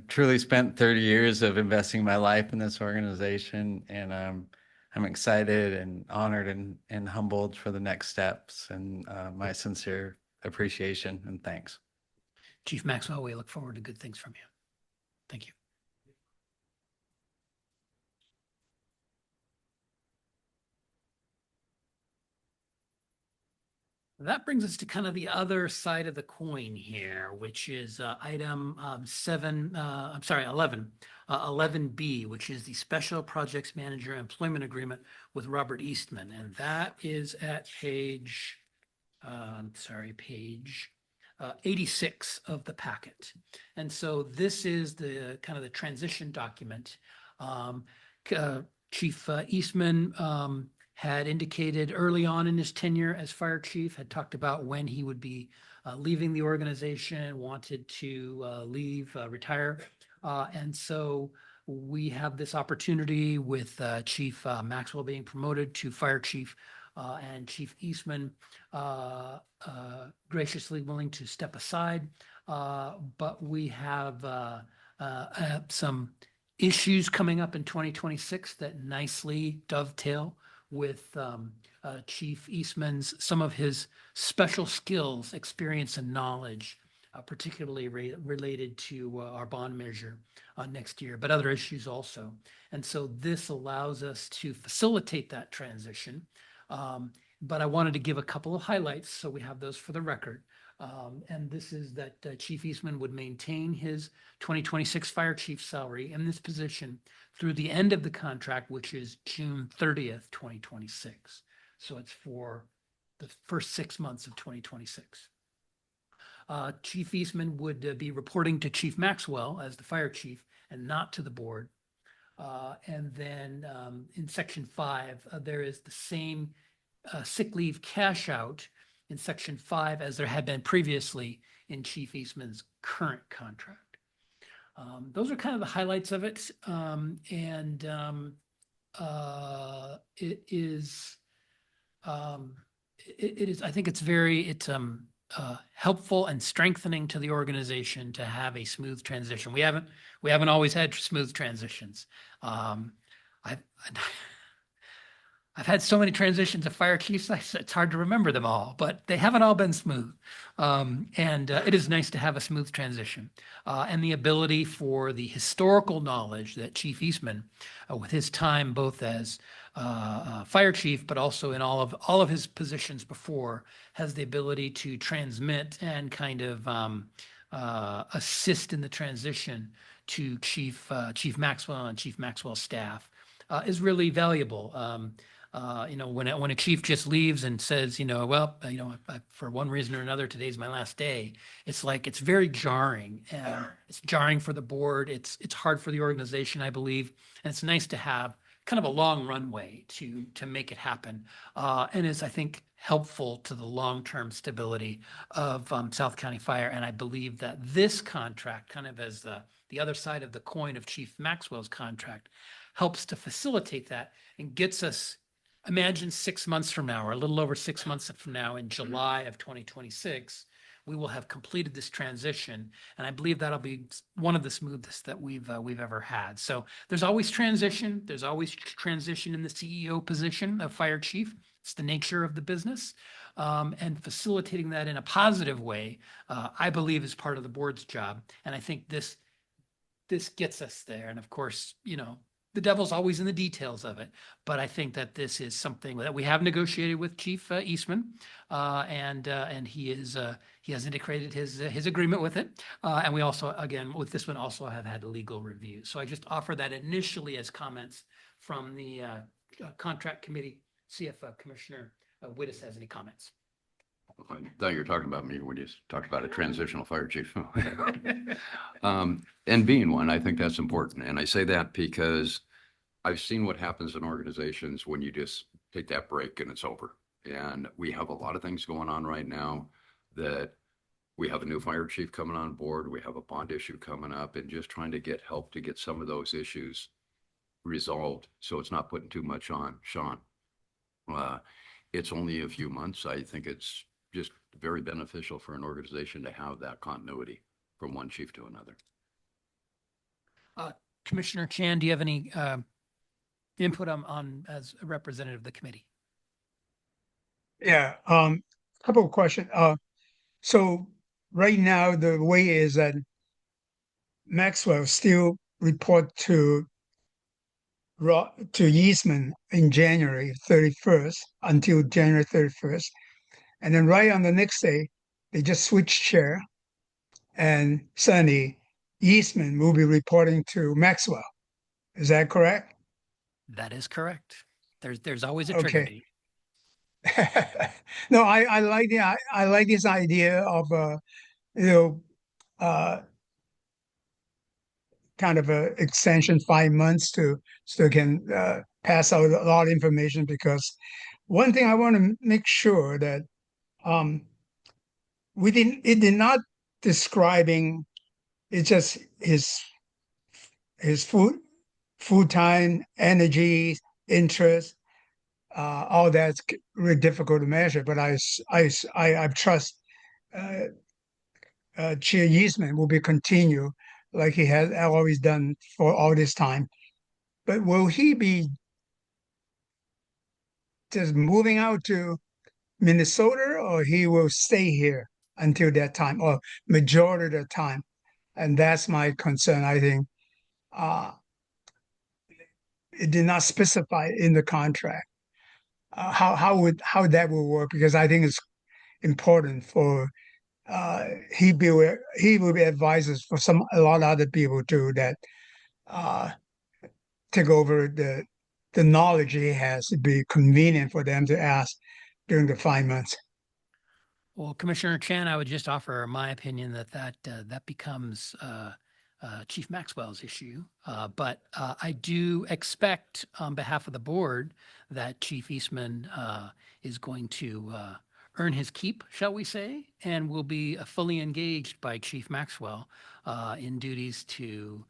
truly spent 30 years of investing my life in this organization, and I'm excited and honored and humbled for the next steps, and my sincere appreciation and thanks.
Chief Maxwell, we look forward to good things from you. Thank you. That brings us to kind of the other side of the coin here, which is item 11, 11B, which is the Special Projects Manager Employment Agreement with Robert Eastman. And that is at page, page 86 of the packet. And so this is the kind of the transition document. Chief Eastman had indicated early on in his tenure as fire chief, had talked about when he would be leaving the organization, wanted to leave, retire. And so we have this opportunity with Chief Maxwell being promoted to fire chief and Chief Eastman graciously willing to step aside. But we have some issues coming up in 2026 that nicely dovetail with Chief Eastman's, some of his special skills, experience, and knowledge, particularly related to our bond measure next year, but other issues also. And so this allows us to facilitate that transition. But I wanted to give a couple of highlights, so we have those for the record. And this is that Chief Eastman would maintain his 2026 fire chief salary in this position through the end of the contract, which is June 30th, 2026. So it's for the first 6 months of 2026. Chief Eastman would be reporting to Chief Maxwell as the fire chief and not to the board. And then in section 5, there is the same sick leave cash out in section 5 as there had been previously in Chief Eastman's current contract. Those are kind of the highlights of it. It is, I think it's very, helpful and strengthening to the organization to have a smooth transition. We haven't always had smooth transitions. I've had so many transitions of fire chiefs, it's hard to remember them all, but they haven't all been smooth. It is nice to have a smooth transition and the ability for the historical knowledge that Chief Eastman, with his time both as fire chief, but also in all of his positions before, has the ability to transmit and kind of assist in the transition to Chief Maxwell and Chief Maxwell's staff is really valuable. When a chief just leaves and says, for one reason or another, today's my last day, it's like, it's very jarring, and it's jarring for the board. It's hard for the organization, I believe. And it's nice to have kind of a long runway to make it happen. And is, I think, helpful to the long-term stability of South County Fire. And I believe that this contract, kind of as the other side of the coin of Chief Maxwell's contract, helps to facilitate that and gets us, imagine 6 months from now, or a little over 6 months from now, in July of 2026, we will have completed this transition. And I believe that'll be one of the smoothest that we've ever had. So there's always transition. There's always transition in the CEO position of fire chief. It's the nature of the business. And facilitating that in a positive way, I believe, is part of the board's job. And I think this gets us there. And of course, the devil's always in the details of it, but I think that this is something that we have negotiated with Chief Eastman, and he has indicated his agreement with it. And we also, again, with this one, also have had legal review. So I just offer that initially as comments from the contract committee. See if Commissioner Wittes has any comments.
I thought you were talking about me when you talked about a transitional fire chief. And being one, I think that's important. And I say that because I've seen what happens in organizations when you just take that break and it's over. And we have a lot of things going on right now that we have a new fire chief coming on board. We have a bond issue coming up, and just trying to get help to get some of those issues resolved. So it's not putting too much on Sean. It's only a few months. I think it's just very beneficial for an organization to have that continuity from one chief to another.
Commissioner Chan, do you have any input on as a representative of the committee?
Yeah, couple of questions. So right now, the way is that Maxwell still report to Eastman in January 31st until January 31st. And then right on the next day, they just switched chair, and suddenly Eastman will be reporting to Maxwell. Is that correct?
That is correct. There's always a trigger
Okay.
date.
No, I like this idea of you know uh kind of a extension 5 months to so they can pass out a lot of information, because one thing I want to make sure that um we didn't it did not describing it's just his food time, energy, interest, all that's really difficult to measure. But I trust uh, Chair Eastman will be continue like he has always done for all this time. But will he be just moving out to Minnesota, or he will stay here until that time, or majority of the time? And that's my concern. I think uh, it did not specify in the contract how that will work, because I think it's important for he will be advisors for a lot of other people too that uh, take over the knowledge he has. It'd be convenient for them to ask during the 5 months.
Well, Commissioner Chan, I would just offer my opinion that becomes Chief Maxwell's issue. But I do expect on behalf of the board that Chief Eastman is going to earn his keep, shall we say, and will be fully engaged by Chief Maxwell in duties to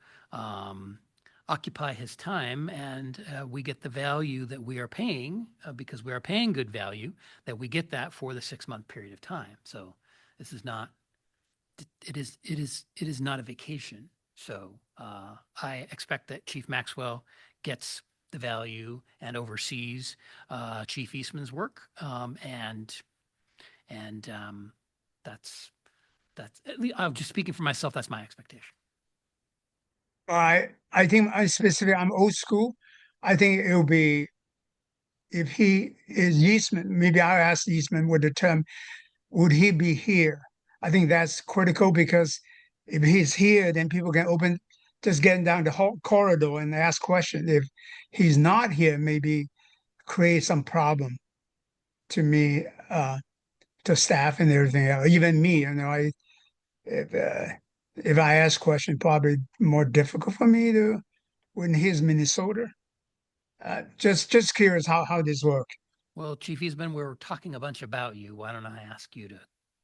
occupy his time, and we get the value that we are paying because we are paying good value, that we get that for the 6-month period of time. So this is not, it is not a vacation. So I expect that Chief Maxwell gets the value and oversees Chief Eastman's work. And that's, I'm just speaking for myself. That's my expectation.
I think I'm old school. I think it will be if he is Eastman. Maybe I'll ask Eastman with the term, would he be here? I think that's critical, because if he's here, then people can just getting down the whole corridor and ask questions. If he's not here, maybe create some problem to me, to staff and everything else. Even me, if uh, if I ask questions, probably more difficult for me to when he's Minnesota. Just curious how this work.
Well, Chief Eastman, we're talking a bunch about you. Why don't I ask you to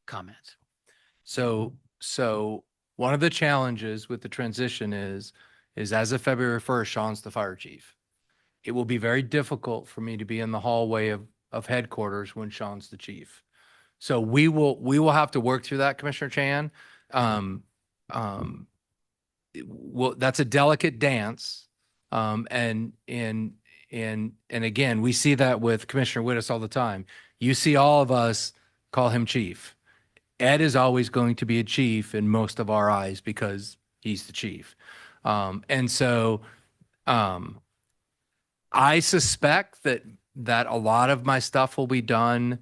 comment?
So one of the challenges with the transition is as of February 1st, Sean's the fire chief. It will be very difficult for me to be in the hallway of headquarters when Sean's the chief. So we will have to work through that, Commissioner Chan. Well, that's a delicate dance. And again, we see that with Commissioner Wittes all the time. You see all of us call him chief. Ed is always going to be a chief in most of our eyes because he's the chief. And so I suspect that a lot of my stuff will be done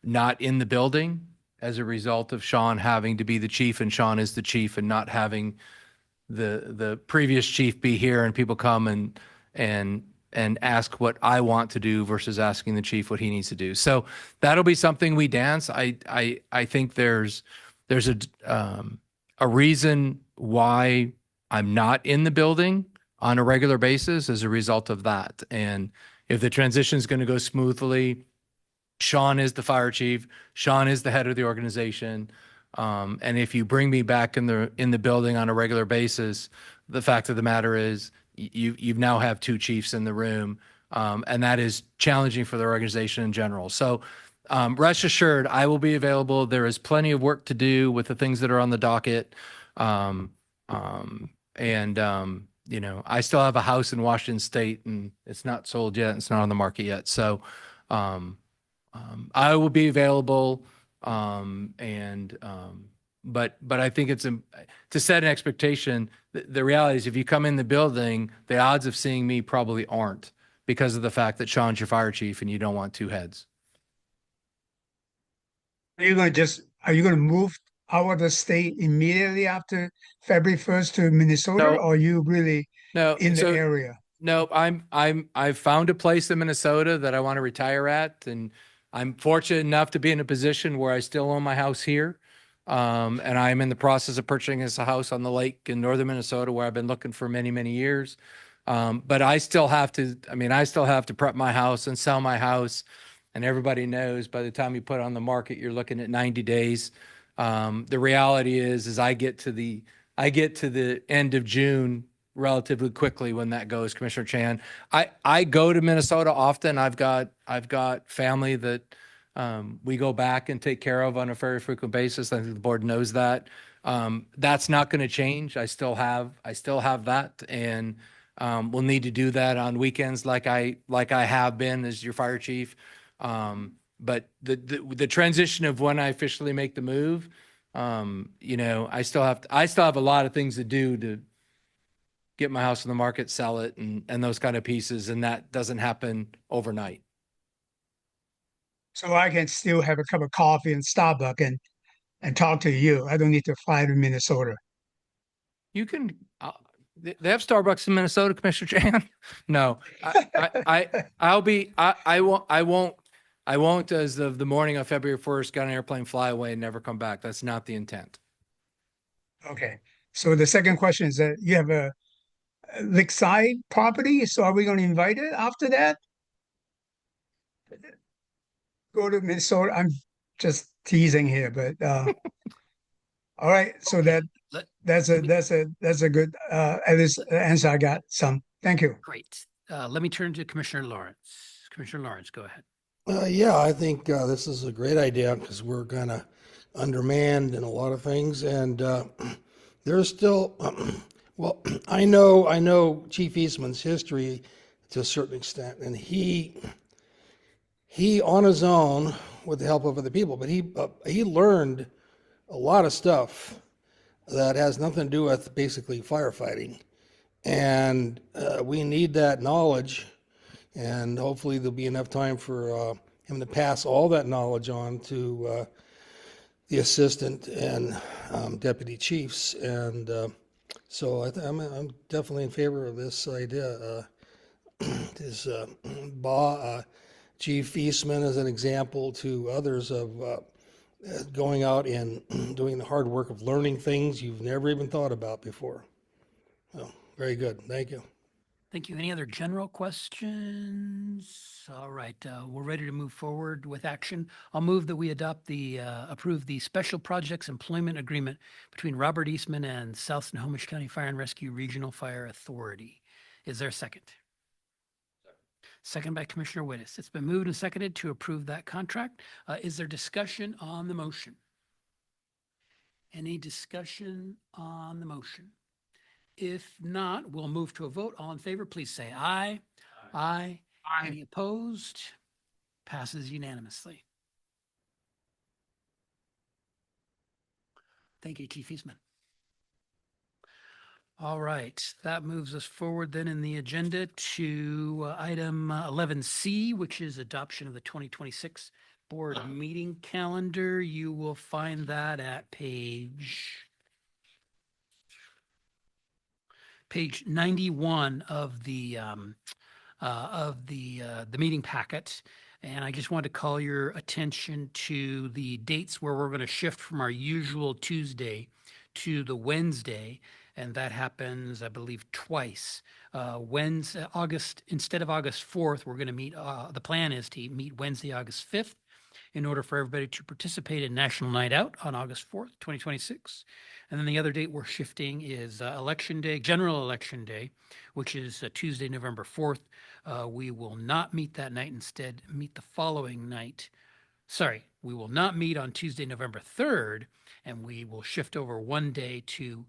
not in the building as a result of Sean having to be the chief, and Sean is the chief, and not having the previous chief be here and people come and ask what I want to do versus asking the chief what he needs to do. So that'll be something we dance. I think there's a reason why I'm not in the building on a regular basis as a result of that. And if the transition is going to go smoothly, Sean is the fire chief. Sean is the head of the organization. And if you bring me back in the building on a regular basis, the fact of the matter is you now have two chiefs in the room, and that is challenging for the organization in general. So rest assured, I will be available. There is plenty of work to do with the things that are on the docket. I still have a house in Washington State, and it's not sold yet. It's not on the market yet. So I will be available. But I think it's to set an expectation. The reality is, if you come in the building, the odds of seeing me probably aren't, because of the fact that Sean's your fire chief and you don't want two heads.
Are you gonna move out of the state immediately after February 1st to Minnesota,
No.
or are you really
No,
in the
so
area?
no, I've found a place in Minnesota that I want to retire at, and I'm fortunate enough to be in a position where I still own my house here. And I'm in the process of purchasing a house on the lake in northern Minnesota where I've been looking for many, many years. But I still have to, I still have to prep my house and sell my house. And everybody knows by the time you put it on the market, you're looking at 90 days. The reality is I get to the end of June relatively quickly when that goes, Commissioner Chan. I go to Minnesota often. I've got family that we go back and take care of on a very frequent basis. I think the board knows that. That's not going to change. I still have that, and we'll need to do that on weekends like I have been as your fire chief. But the transition of when I officially make the move, I still have a lot of things to do to get my house on the market, sell it, and those kind of pieces, and that doesn't happen overnight.
So I can still have a cup of coffee in Starbucks and talk to you. I don't need to fly to Minnesota.
You can, they have Starbucks in Minnesota, Commissioner Chan. No, I won't as of the morning of February 1st, get on an airplane, fly away and never come back. That's not the intent.
Okay. So the second question is that you have a lakeside property. So are we going to invite it after that? Go to Minnesota. I'm just teasing here, but all right. So
Okay,
that's a good at least answer I got some. Thank you.
great. Let me turn to Commissioner Lawrence. Commissioner Lawrence, go ahead.
Yeah, I think this is a great idea because we're kind of undermanned in a lot of things, and there's still, well, I know Chief Eastman's history to a certain extent, and he on his own with the help of other people, but he learned a lot of stuff that has nothing to do with basically firefighting, and we need that knowledge. And hopefully there'll be enough time for him to pass all that knowledge on to the assistant and deputy chiefs. And so I'm definitely in favor of this idea. This Chief Eastman is an example to others of going out and doing the hard work of learning things you've never even thought about before. So, very good. Thank you.
Thank you. Any other general questions? All right, we're ready to move forward with action. I'll move that we approve the Special Projects Employment Agreement between Robert Eastman and South Snohomish County Fire and Rescue Regional Fire Authority. Is there a second? Second by Commissioner Wittes. It's been moved and seconded to approve that contract. Is there discussion on the motion? Any discussion on the motion? If not, we'll move to a vote. All in favor, please say aye. Aye. Any opposed? Passes unanimously. Thank you, Chief Eastman. All right, that moves us forward then in the agenda to item 11C, which is adoption of the 2026 board meeting calendar. You will find that at page 91 of the meeting packet. And I just want to call your attention to the dates where we're going to shift from our usual Tuesday to the Wednesday. And that happens, I believe, twice. Instead of August 4th, we're going to meet, the plan is to meet Wednesday, August 5th, in order for everybody to participate in National Night Out on August 4th, 2026. And then the other date we're shifting is Election Day, General Election Day, which is Tuesday, November 4th. We will not meet that night, instead meet the following night. Sorry, we will not meet on Tuesday, November 3rd, and we will shift over one day to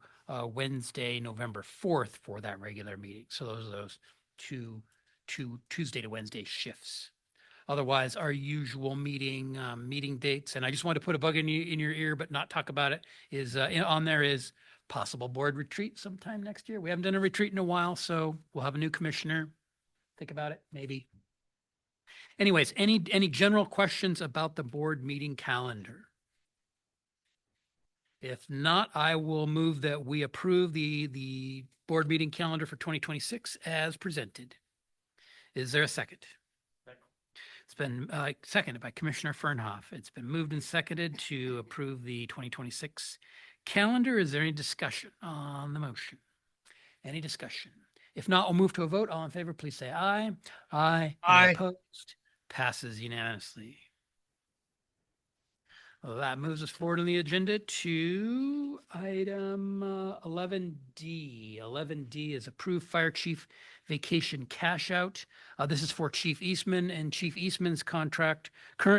Wednesday, November 4th for that regular meeting. So those are those two Tuesday to Wednesday shifts. Otherwise, our usual meeting dates, and I just want to put a bug in your ear, but not talk about it, is on there is possible board retreat sometime next year. We haven't done a retreat in a while, so we'll have a new commissioner. Think about it, maybe. Anyways, any general questions about the board meeting calendar? If not, I will move that we approve the board meeting calendar for 2026 as presented. Is there a second? It's been seconded by Commissioner Fernhoff. It's been moved and seconded to approve the 2026 calendar. Is there any discussion on the motion? Any discussion? If not, we'll move to a vote. All in favor, please say aye. Aye.
Aye.
Any opposed? Passes unanimously. Well, that moves us forward on the agenda to item 11D. 11D is approved fire chief vacation cash out. This is for Chief Eastman and Chief Eastman's current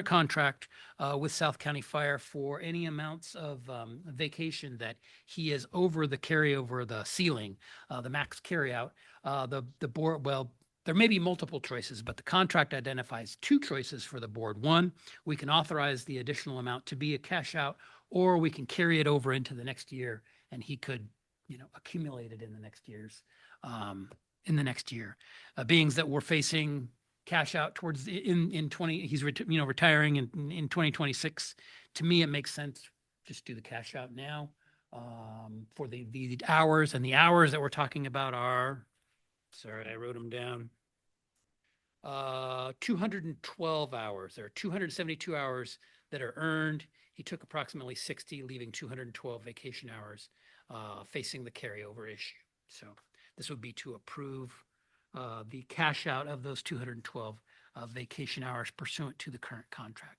contract with South County Fire for any amounts of vacation that he is over the carryover, the ceiling, the max carryout. The board, well, there may be multiple choices, but the contract identifies two choices for the board. One, we can authorize the additional amount to be a cash out, or we can carry it over into the next year, and he could, accumulate it in the next years. Being that we're facing cash out towards in 20, he's retiring in 2026. To me, it makes sense just do the cash out now for the hours, and the hours that we're talking about are. Sorry, I wrote them down. 212 hours. There are 272 hours that are earned. He took approximately 60, leaving 212 vacation hours facing the carryover issue. So this would be to approve the cash out of those 212 vacation hours pursuant to the current contract.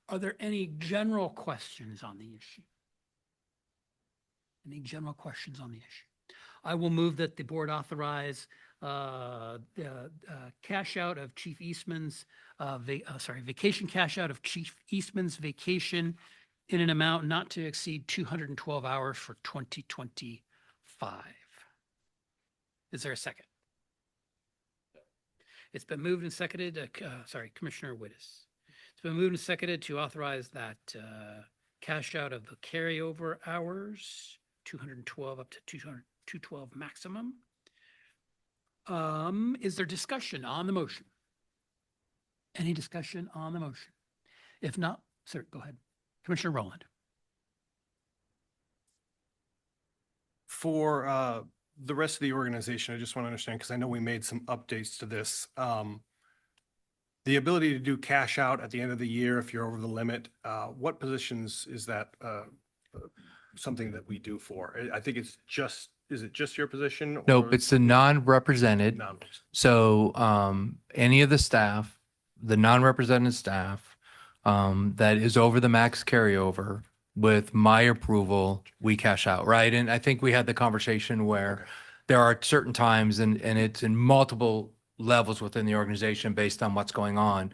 Are there any general questions on the issue? Any general questions on the issue? I will move that the board authorize cash out of Chief Eastman's vacation cash out of Chief Eastman's vacation in an amount not to exceed 212 hours for 2025. Is there a second? It's been moved and seconded. Commissioner Wittes. It's been moved and seconded to authorize that cash out of the carryover hours, 212 up to 212 maximum. Is there discussion on the motion? Any discussion on the motion? If not, sir, go ahead. Commissioner Rowland.
For the rest of the organization, I just want to understand, because I know we made some updates to this. The ability to do cash out at the end of the year if you're over the limit, what positions is that something that we do for? I think it's just, is it just your position?
Nope,
or-
it's the non-represented. So any of the staff, the non-represented staff that is over the max carryover, with my approval, we cash out, right? And I think we had the conversation where there are certain times, and it's in multiple levels within the organization based on what's going on,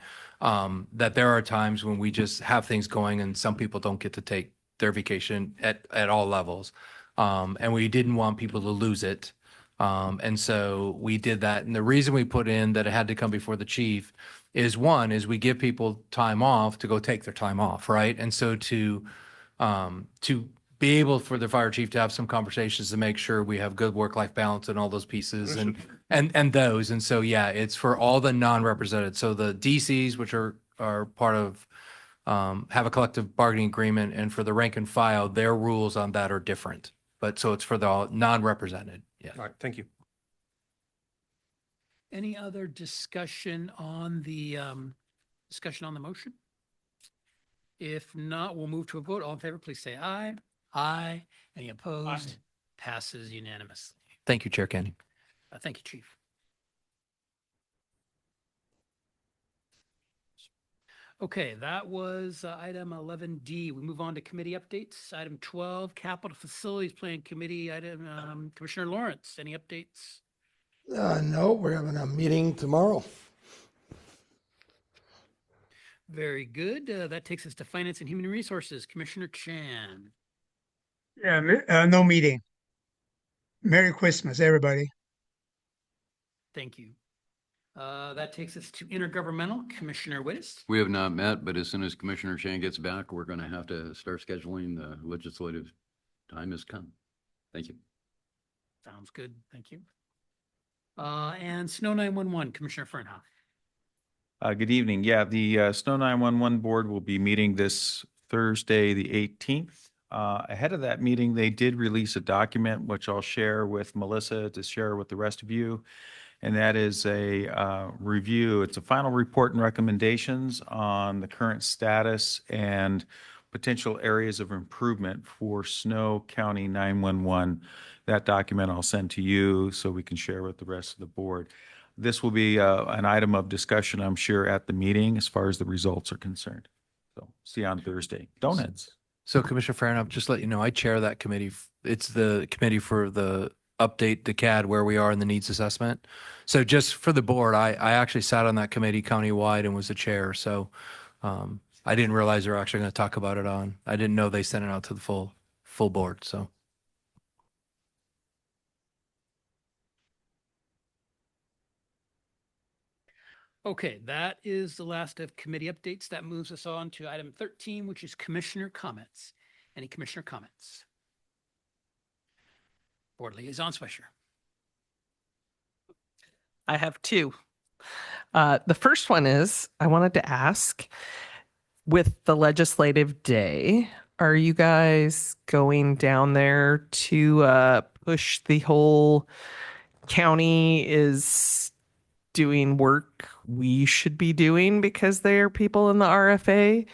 that there are times when we just have things going and some people don't get to take their vacation at all levels. And we didn't want people to lose it. And so we did that. And the reason we put in that it had to come before the chief is we give people time off to go take their time off, right? And so to be able for the fire chief to have some conversations to make sure we have good work-life balance and all those pieces and those. And so, yeah, it's for all the non-represented. So the DCs, which are part of, have a collective bargaining agreement, and for the rank and file, their rules on that are different. But so it's for the non-represented. Yeah.
All right, thank you.
Any other discussion on the motion? If not, we'll move to a vote. All in favor, please say aye. Aye. Any opposed? Passes unanimously.
Thank you, Chair Kenny.
Thank you, Chief. Okay, that was item 11D. We move on to committee updates. Item 12, Capital Facilities Plan Committee. Item Commissioner Lawrence, any updates?
No, we're having a meeting tomorrow.
Very good. That takes us to Finance and Human Resources. Commissioner Chan.
Yeah, no meeting. Merry Christmas, everybody.
Thank you. That takes us to Intergovernmental. Commissioner Wittes.
We have not met, but as soon as Commissioner Chan gets back, we're going to have to start scheduling. The legislative time has come. Thank you.
Sounds good. Thank you. And Snow 911, Commissioner Fernhoff.
Good evening. Yeah, the Snow 911 Board will be meeting this Thursday, the 18th, Ahead of that meeting, they did release a document, which I'll share with Melissa to share with the rest of you. And that is a review. It's a final report and recommendations on the current status and potential areas of improvement for Snow County 911. That document I'll send to you so we can share with the rest of the board. This will be an item of discussion, I'm sure, at the meeting as far as the results are concerned. So see you on Thursday. Donuts.
So Commissioner Farnow, just to let you know, I chair that committee. It's the committee for the update the CAD where we are in the needs assessment. So just for the board, I actually sat on that committee countywide and was the chair. So I didn't realize they were actually going to talk about it on. I didn't know they sent it out to the full board. So.
Okay, that is the last of committee updates. That moves us on to item 13, which is commissioner comments. Any commissioner comments? Board Liaison Swisher.
I have two. The first one is I wanted to ask, with the legislative day, are you guys going down there to push the whole county is doing work we should be doing because they're people in the RFA?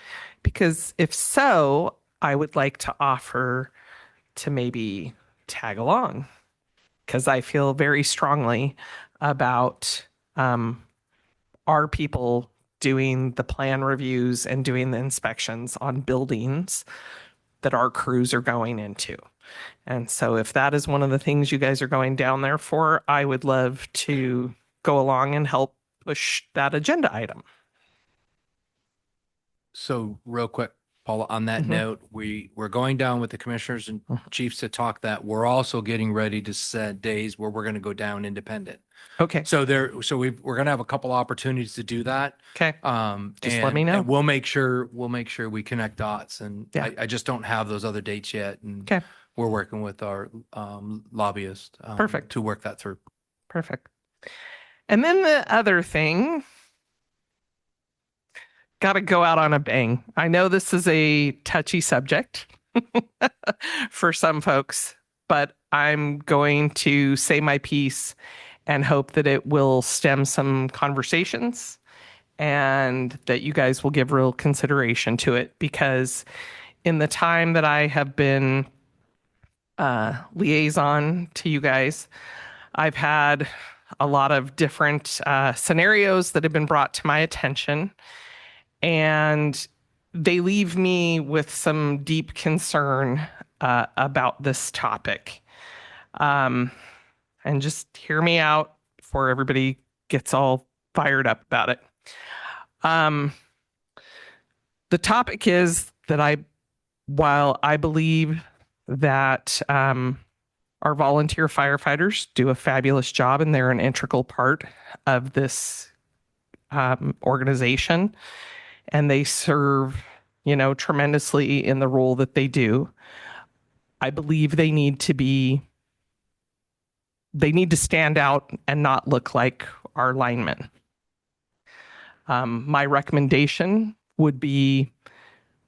Because if so, I would like to offer to maybe tag along, because I feel very strongly about our people doing the plan reviews and doing the inspections on buildings that our crews are going into. And so if that is one of the things you guys are going down there for, I would love to go along and help push that agenda item.
So real quick, Paula, on that note, we're going down with the commissioners and chiefs to talk that we're also getting ready to set days where we're going to go down independent.
Okay.
So we're going to have a couple opportunities to do that.
Okay. Just let me know.
And we'll make sure we connect dots. And
Yeah.
I just don't have those other dates yet. And
Okay.
we're working with our lobbyist
Perfect.
to work that through.
Perfect. And then the other thing, got to go out on a bang. I know this is a touchy subject for some folks, but I'm going to say my piece and hope that it will stem some conversations and that you guys will give real consideration to it, because in the time that I have been liaison to you guys, I've had a lot of different scenarios that have been brought to my attention, and they leave me with some deep concern about this topic. And just hear me out before everybody gets all fired up about it. The topic is that while I believe that our volunteer firefighters do a fabulous job and they're an integral part of this organization, and they serve, tremendously in the role that they do, I believe they need to stand out and not look like our linemen. My recommendation would be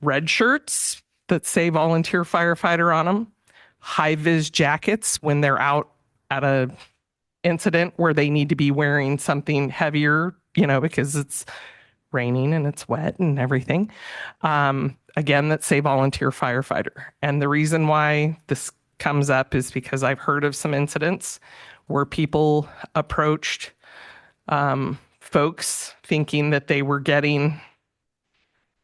red shirts that say volunteer firefighter on them, high-vis jackets when they're out at a incident where they need to be wearing something heavier, because it's raining and it's wet and everything. Again, that say volunteer firefighter. And the reason why this comes up is because I've heard of some incidents where people approached folks thinking that they were getting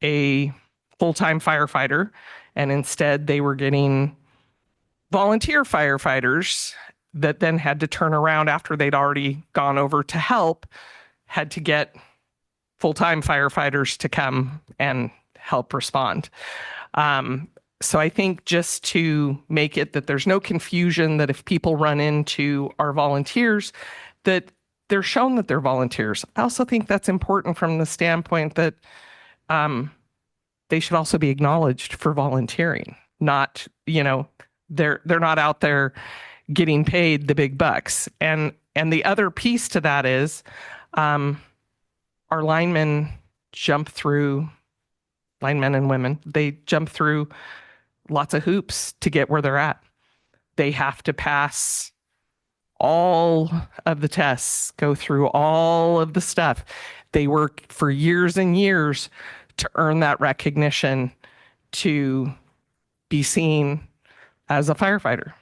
a full-time firefighter, and instead they were getting volunteer firefighters that then had to turn around after they'd already gone over to help, had to get full-time firefighters to come and help respond. So I think just to make it that there's no confusion, that if people run into our volunteers, that they're shown that they're volunteers. I also think that's important from the standpoint that they should also be acknowledged for volunteering. Not, they're not out there getting paid the big bucks. And the other piece to that is our linemen and women, they jump through lots of hoops to get where they're at. They have to pass all of the tests, go through all of the stuff. They work for years and years to earn that recognition, to be seen as a firefighter.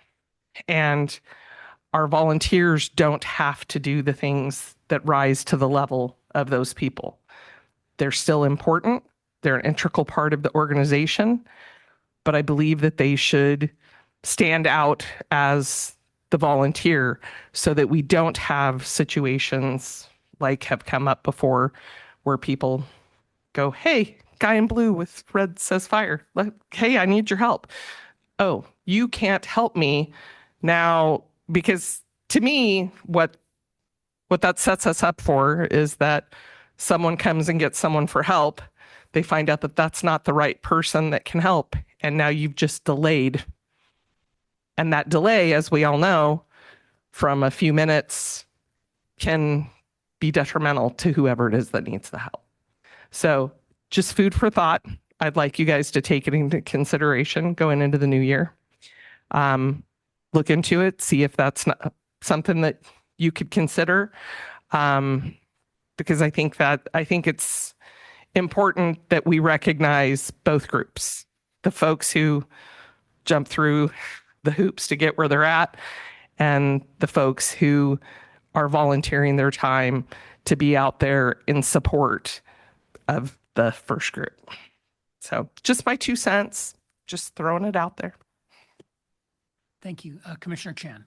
And our volunteers don't have to do the things that rise to the level of those people. They're still important. They're an integral part of the organization, but I believe that they should stand out as the volunteer so that we don't have situations like have come up before where people go, hey, guy in blue with red says fire. Hey, I need your help. Oh, you can't help me now, because to me, what that sets us up for is that someone comes and gets someone for help. They find out that that's not the right person that can help. And now you've just delayed. And that delay, as we all know, from a few minutes can be detrimental to whoever it is that needs the help. So just food for thought. I'd like you guys to take it into consideration going into the new year. Look into it, see if that's not something that you could consider. Because I think it's important that we recognize both groups, the folks who jump through the hoops to get where they're at, and the folks who are volunteering their time to be out there in support of the first group. So just my 2 cents, just throwing it out there.
Thank you. Commissioner Chan.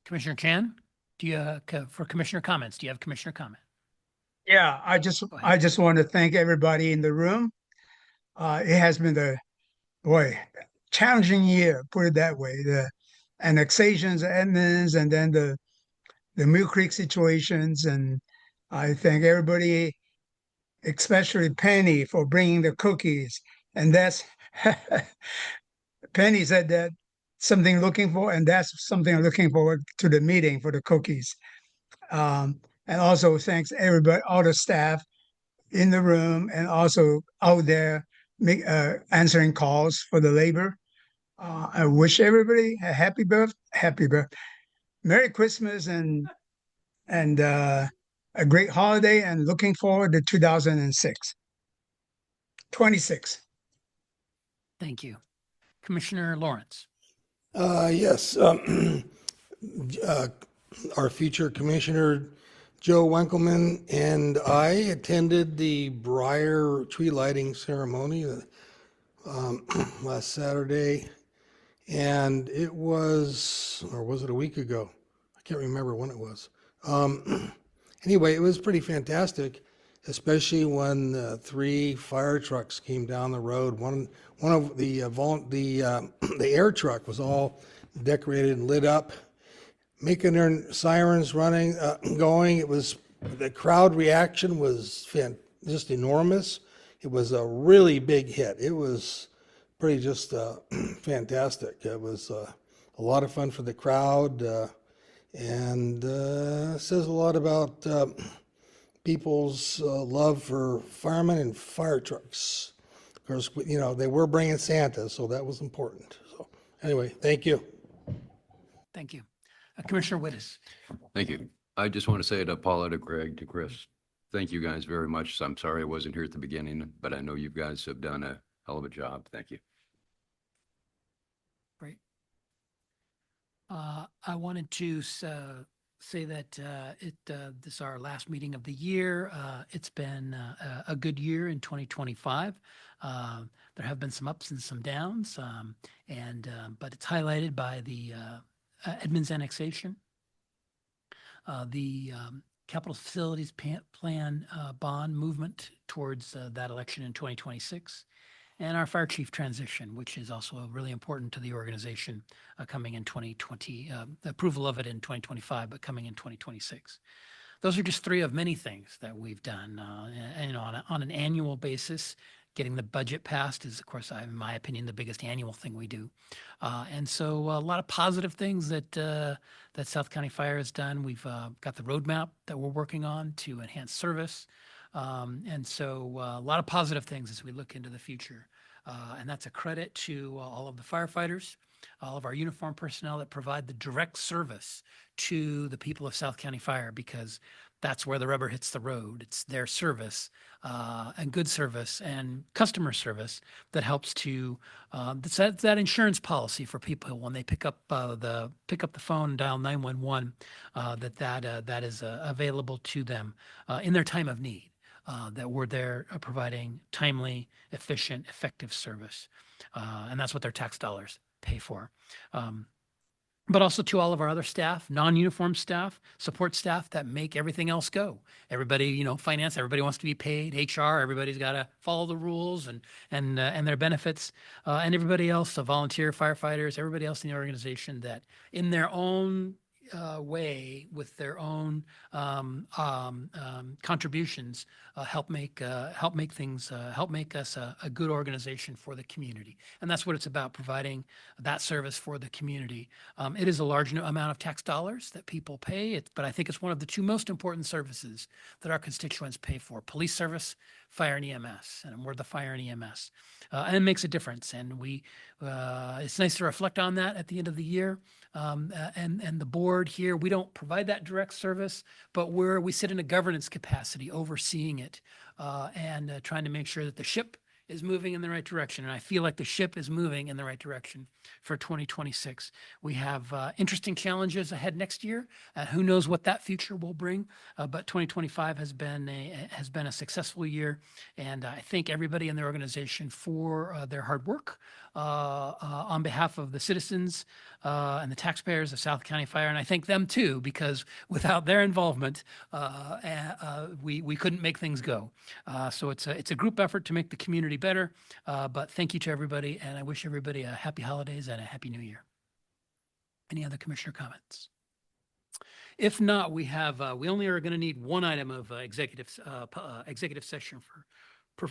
Commissioner Chan, do you, for commissioner comments, do you have commissioner comment?
Yeah, I just want to thank everybody in the room. It has been challenging year, put it that way. The annexations, admins, and then the Mill Creek situations. And I thank everybody, especially Penny, for bringing the cookies. And that's Penny said that something looking for, and that's something I'm looking forward to the meeting for the cookies. And also thanks everybody, all the staff in the room and also out there answering calls for the labor. I wish everybody a happy birthday, Merry Christmas, and a great holiday, and looking forward to 26.
Thank you. Commissioner Lawrence.
Yes. Our future commissioner, Joe Wenkelman, and I attended the Briar tree lighting ceremony last Saturday. And it was, or was it a week ago? I can't remember when it was. Anyway, it was pretty fantastic, especially when 3 fire trucks came down the road. One of the air truck was all decorated and lit up, making their sirens running, going. It was, the crowd reaction was just enormous. It was a really big hit. It was pretty just fantastic. It was a lot of fun for the crowd, and says a lot about people's love for firemen and fire trucks. Of course, they were bringing Santa, so that was important. So anyway, thank you.
Thank you. Commissioner Wittes.
Thank you. I just want to say to Paula, to Greg, to Chris, thank you guys very much. I'm sorry I wasn't here at the beginning, but I know you guys have done a hell of a job. Thank you.
Great. I wanted to say that this is our last meeting of the year. It's been a good year in 2025. There have been some ups and some downs, but it's highlighted by the Edmonds annexation, the capital facilities plan bond movement towards that election in 2026, and our fire chief transition, which is also really important to the organization, coming in 2020, the approval of it in 2025, but coming in 2026. Those are just 3 of many things that we've done, and on an annual basis. Getting the budget passed is, of course, in my opinion, the biggest annual thing we do. And so a lot of positive things that South County Fire has done. We've got the roadmap that we're working on to enhance service. And so a lot of positive things as we look into the future. And that's a credit to all of the firefighters, all of our uniformed personnel that provide the direct service to the people of South County Fire, because that's where the rubber hits the road. It's their service and good service and customer service that helps to that's that insurance policy for people when they pick up the phone and dial 911, that is available to them in their time of need. That we're there providing timely, efficient, effective service, and that's what their tax dollars pay for. But also to all of our other staff, non-uniform staff, support staff that make everything else go. Everybody, finance, everybody wants to be paid. HR, everybody's got to follow the rules and their benefits, and everybody else, the volunteer firefighters, everybody else in the organization that, in their own way, with their own contributions, help make us a good organization for the community. And that's what it's about, providing that service for the community. It is a large amount of tax dollars that people pay, but I think it's one of the two most important services that our constituents pay for: police service, fire and EMS, and we're the fire and EMS. And it makes a difference. And it's nice to reflect on that at the end of the year. And the board here, we don't provide that direct service, but we sit in a governance capacity overseeing it and trying to make sure that the ship is moving in the right direction. And I feel like the ship is moving in the right direction for 2026. We have interesting challenges ahead next year. Who knows what that future will bring? But 2025 has been a successful year. And I thank everybody in the organization for their hard work on behalf of the citizens and the taxpayers of South County Fire. And I thank them too, because without their involvement, we couldn't make things go. So it's a group effort to make the community better. But thank you to everybody, and I wish everybody a happy holidays and a happy new year. Any other commissioner comments? If not, we only are going to need one item of executive session for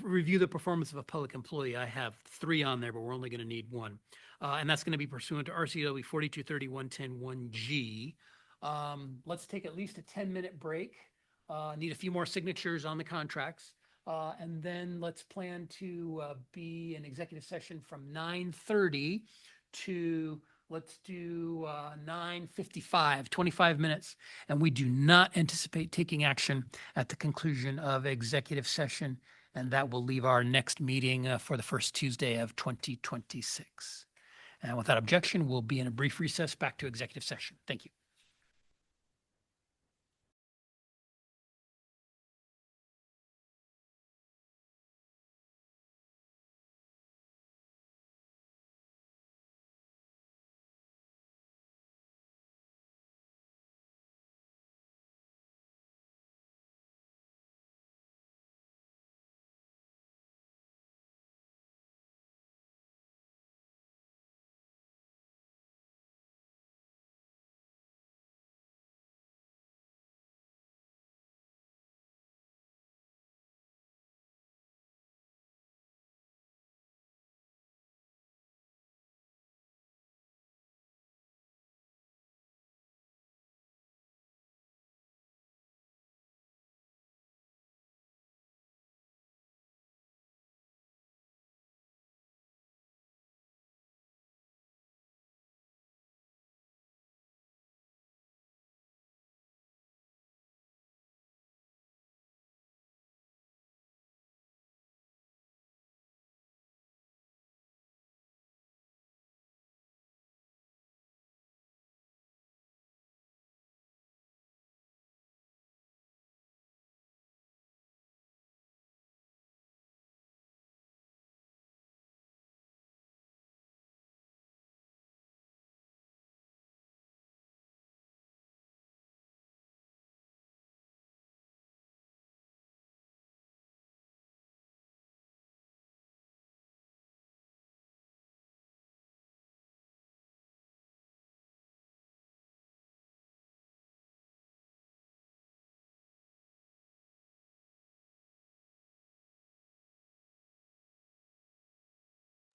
review the performance of a public employee. I have 3 on there, but we're only going to need 1. And that's going to be pursuant to RCW 4231.10.1G. Let's take at least a 10-minute break. Need a few more signatures on the contracts. And then let's plan to be in executive session from 9:30 to, let's do 9:55, 25 minutes. And we do not anticipate taking action at the conclusion of executive session. And that will leave our next meeting for the first Tuesday of 2026. And without objection, we'll be in a brief recess back to executive session. Thank you.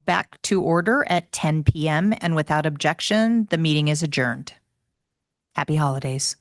Back to order at 10 p.m. and without objection, the meeting is adjourned. Happy holidays.